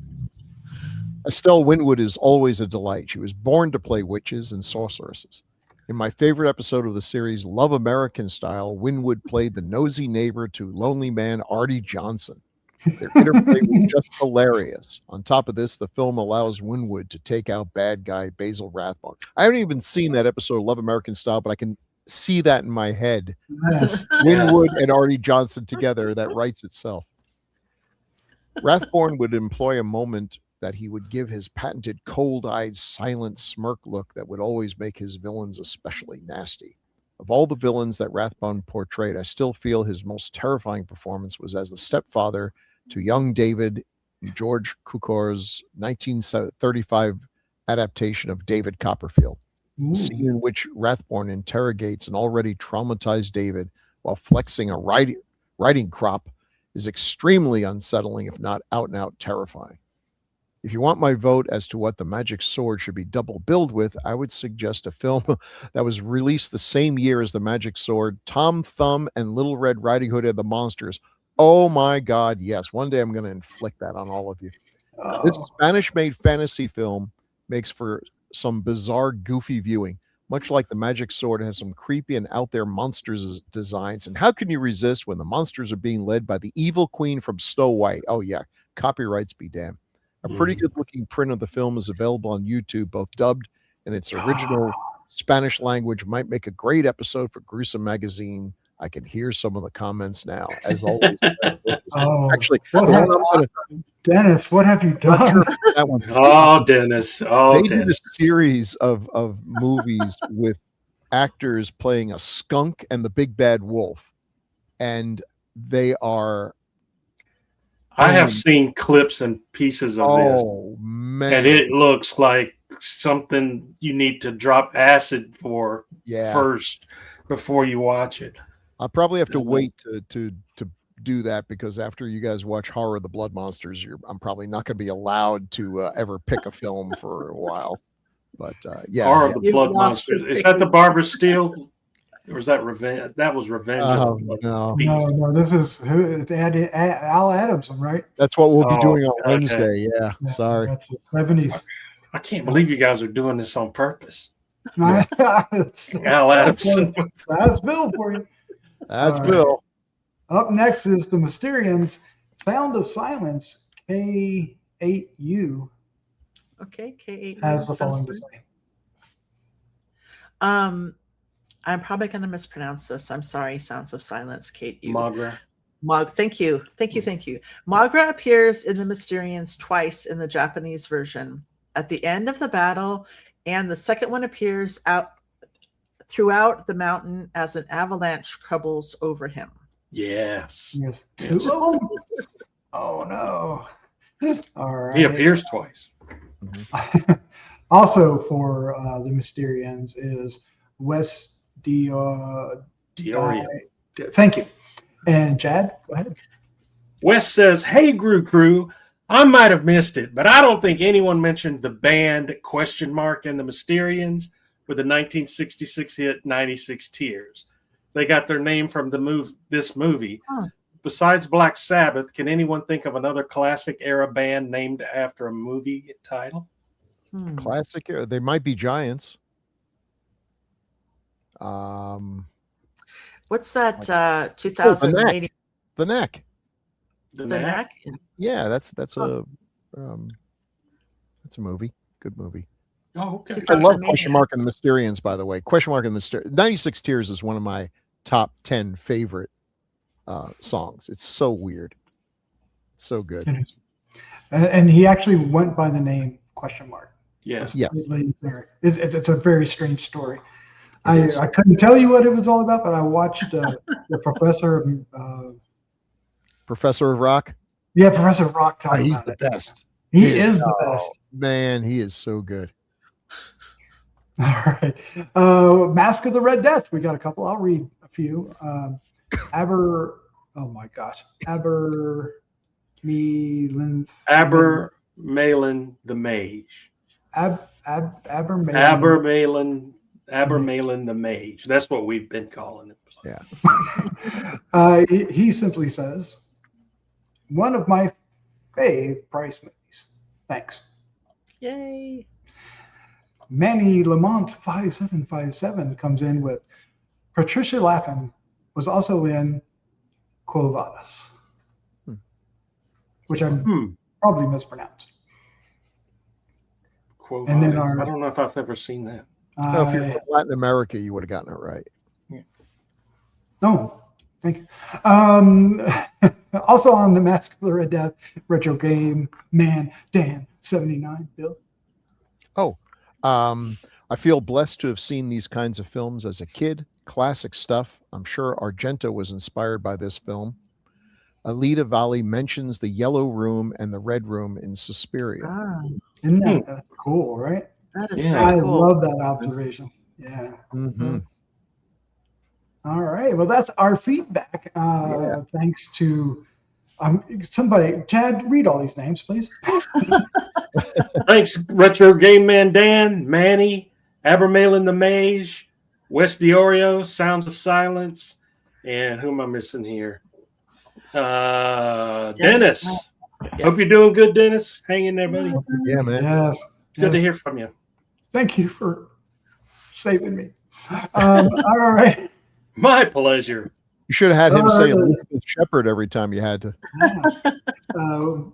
E: Estelle Winwood is always a delight. She was born to play witches and sorceresses. In my favorite episode of the series, Love American Style, Winwood played the nosy neighbor to lonely man Artie Johnson. Their interplay was just hilarious. On top of this, the film allows Winwood to take out bad guy Basil Rathbone. I haven't even seen that episode of Love American Style, but I can see that in my head.
A: Yes.
E: Winwood and Artie Johnson together, that writes itself. Rathbone would employ a moment that he would give his patented cold-eyed, silent smirk look that would always make his villains especially nasty. Of all the villains that Rathbone portrayed, I still feel his most terrifying performance was as the stepfather to young David in George Cukor's 1935 adaptation of David Copperfield. The scene in which Rathbone interrogates an already traumatized David while flexing a riding crop is extremely unsettling, if not out-and-out terrifying. If you want my vote as to what the magic sword should be double billed with, I would suggest a film that was released the same year as the magic sword, Tom Thumb and Little Red Riding Hood and the Monsters. Oh my God, yes. One day I'm going to inflict that on all of you. This Spanish-made fantasy film makes for some bizarre, goofy viewing. Much like the magic sword, has some creepy and out there monsters designs. And how can you resist when the monsters are being led by the evil queen from Snow White? Oh yeah, copyrights be damned. A pretty good looking print of the film is available on YouTube, both dubbed and its original Spanish language. Might make a great episode for Gruesome Magazine. I can hear some of the comments now, as always. Actually,
A: Dennis, what have you done?
E: That one.
B: Oh, Dennis. Oh,
E: they did a
B: Dennis.
E: series of movies with actors playing a skunk and the big bad wolf, and they are.
B: I have seen clips and pieces of this,
E: man,
B: and it looks like something you need to drop acid for first before you watch it.
E: I'll probably have to wait to do that, because after you guys watch Horror of the Blood Monsters, I'm probably not going to be allowed to ever pick a film for a while. But
B: Horror of the Blood Monsters. Is that the Barbara Steele? Or is that Revenge? That was Revenge.
E: No.
A: This is Al Adams, right?
E: That's what we'll be doing on Wednesday. Yeah, sorry.
A: That's the 70s.
B: I can't believe you guys are doing this on purpose.
A: Al
B: Adams.
A: That's Bill for you.
E: That's Bill.
A: Up next is the Mysterians, Sound of Silence, K8U.
D: Okay, K8U
A: has the following to say.
D: I'm probably going to mispronounce this. I'm sorry, Sounds of Silence, Kate.
B: Magra.
D: Thank you. Magra appears in the Mysterians twice in the Japanese version. At the end of the battle, and the second one appears out throughout the mountain as an avalanche troubles over him.
B: Yes.
A: Yes. Two of them? Oh no. All right.
B: He appears twice.
A: Also for the Mysterians is Wes Diorio. Thank you. And Chad, go ahead.
B: Wes says, "Hey, Grue-Crew, I might have missed it, but I don't think anyone mentioned the band ? And the Mysterians with the 1966 hit 96 Tears. They got their name from this movie. Huh. Besides Black Sabbath, can anyone think of another classic era band named after a movie title?"
E: Classic era? They might be Giants.
D: What's that 2080?
E: The Knack.
B: The Knack?
E: Yeah, that's a movie. Good movie.
B: Oh, okay.
E: I love Question Mark and the Mysterians, by the way. Question Mark and the 96 Tears is one of my top 10 favorite songs. It's so weird. It's so good.
A: And he actually went by the name Question Mark.
B: Yes.
E: Yeah.
A: It's a very strange story. I couldn't tell you what it was all about, but I watched the
E: Professor of Rock.
A: Yeah, Professor of Rock.
E: He's the best.
A: He is the best.
E: Man, he is so good.
A: All right. Mask of the Red Death. We got a couple. I'll read a few. Abermailin
B: the Mage. Abermailin the Mage. That's what we've been calling it.
E: Yeah.
A: He simply says, one of my fave Price movies. Thanks.
D: Yay.
A: Manny Lamont 5757 comes in with Patricia Laffin was also in Quo Vadis, which I'm probably mispronounced.
B: Quo Vadis. I don't know if I've ever seen that.
E: If you're from Latin America, you would have gotten it right.
A: Yeah. Oh, thank you. Also on the Mask of the Red Death Retro Game Man Dan 79. Bill.
E: Oh, I feel blessed to have seen these kinds of films as a kid. Classic stuff. I'm sure Argento was inspired by this film. Alida Valli mentions the Yellow Room and the Red Room in Suspiria.
D: Ah,
A: Isn't that's cool, right?
D: that is
B: Yeah.
A: I
D: very cool.
A: love that observation. Yeah.
E: Mhm.
A: All right. Well, that's our feedback. Thanks to somebody. Chad, read all these names, please.
B: Thanks, Retro Game Man Dan, Manny, Abermalin the Mage, Wes Diorio, Sounds of Silence, and who am I missing here? Dennis. Hope you're doing good, Dennis. Hang in there, buddy.
E: Yeah, man.
A: Yes.
B: Good to hear from you.
A: Thank you for saving me. All right.
B: My pleasure.
E: You should have had him say
A: Uh,
E: Elizabeth Shepard every time you had to.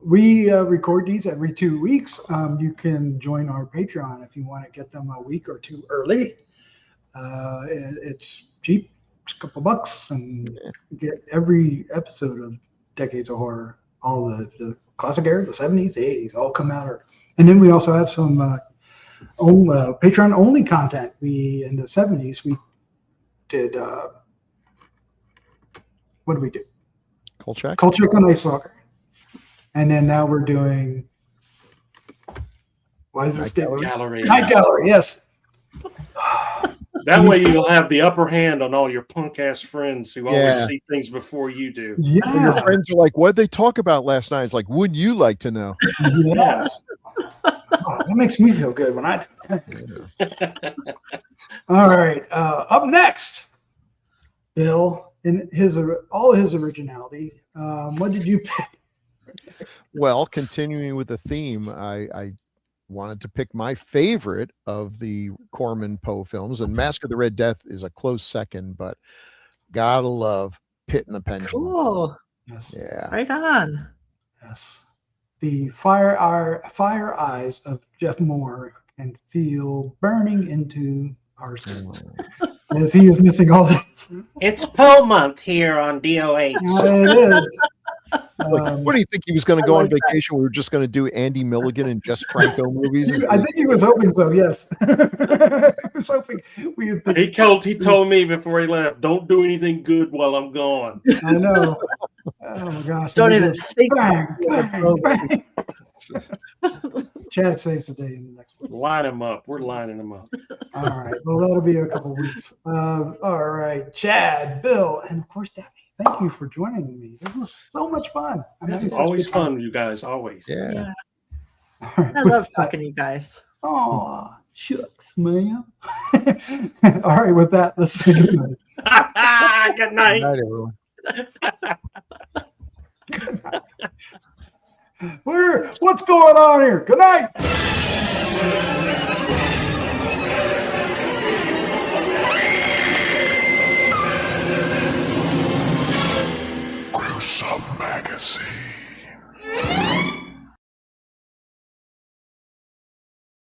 A: We record these every 2 weeks. You can join our Patreon if you want to get them a week or two early. It's cheap. It's a couple bucks, and get every episode of Decades of Horror. All the classic era, the 70s, the 80s, all come out. And then we also have some Patreon only content. In the 70s, we did, what did we do?
E: Kolchak?
A: Kolchak on Ice Stalker. And then now we're doing, why is this
B: Gallery.
A: Night Gallery, yes.
B: That way you'll have the upper hand on all your punk ass friends who always
E: Yeah.
B: see things before you do.
E: When your
A: Yeah.
E: friends are like, what did they talk about last night? It's like, wouldn't you like to know?
A: Yes. Oh, that makes me feel good when I do that. All right. Up next, Bill, in all his originality, what did you pick?
E: Well, continuing with the theme, I wanted to pick my favorite of the Corman Poe films, and Mask of the Red Death is a close second, but gotta love Pit and the Pendulum.
D: Cool.
A: Yes.
E: Yeah.
D: Right on.
A: Yes. The fire eyes of Jeff Moore can feel burning into our souls as he is missing all this.
B: It's Poe month here on DOH.
A: It is.
E: Like, what do you think he was going to go on
D: like that.
E: vacation? We were just going to do Andy Milligan and Jess Franco movies.
A: I think he was hoping so. Yes, he was hoping we would. Pick,
B: He told me before he left, don't do anything good while I'm gone.
A: I know. Oh my gosh!
D: Don't
A: And
D: even
A: we just
D: think
A: bang,
D: about
A: bang, bang. Chad saves the day in the next one.
B: Line him up. We're lining him up.
A: All right. Well, that'll be a couple weeks. All right, Chad, Bill, and of course Debbie. Thank you for joining me. This was so much fun. I'm having such
B: Always
A: good time.
B: fun, you guys. Always.
E: Yeah.
D: Yeah.
A: All right.
D: I love talking to you guys.
A: Oh, shucks, man. All right, with that, let's say goodnight.
B: Good night.
E: Good night, everyone.
A: What's going on here? Good night.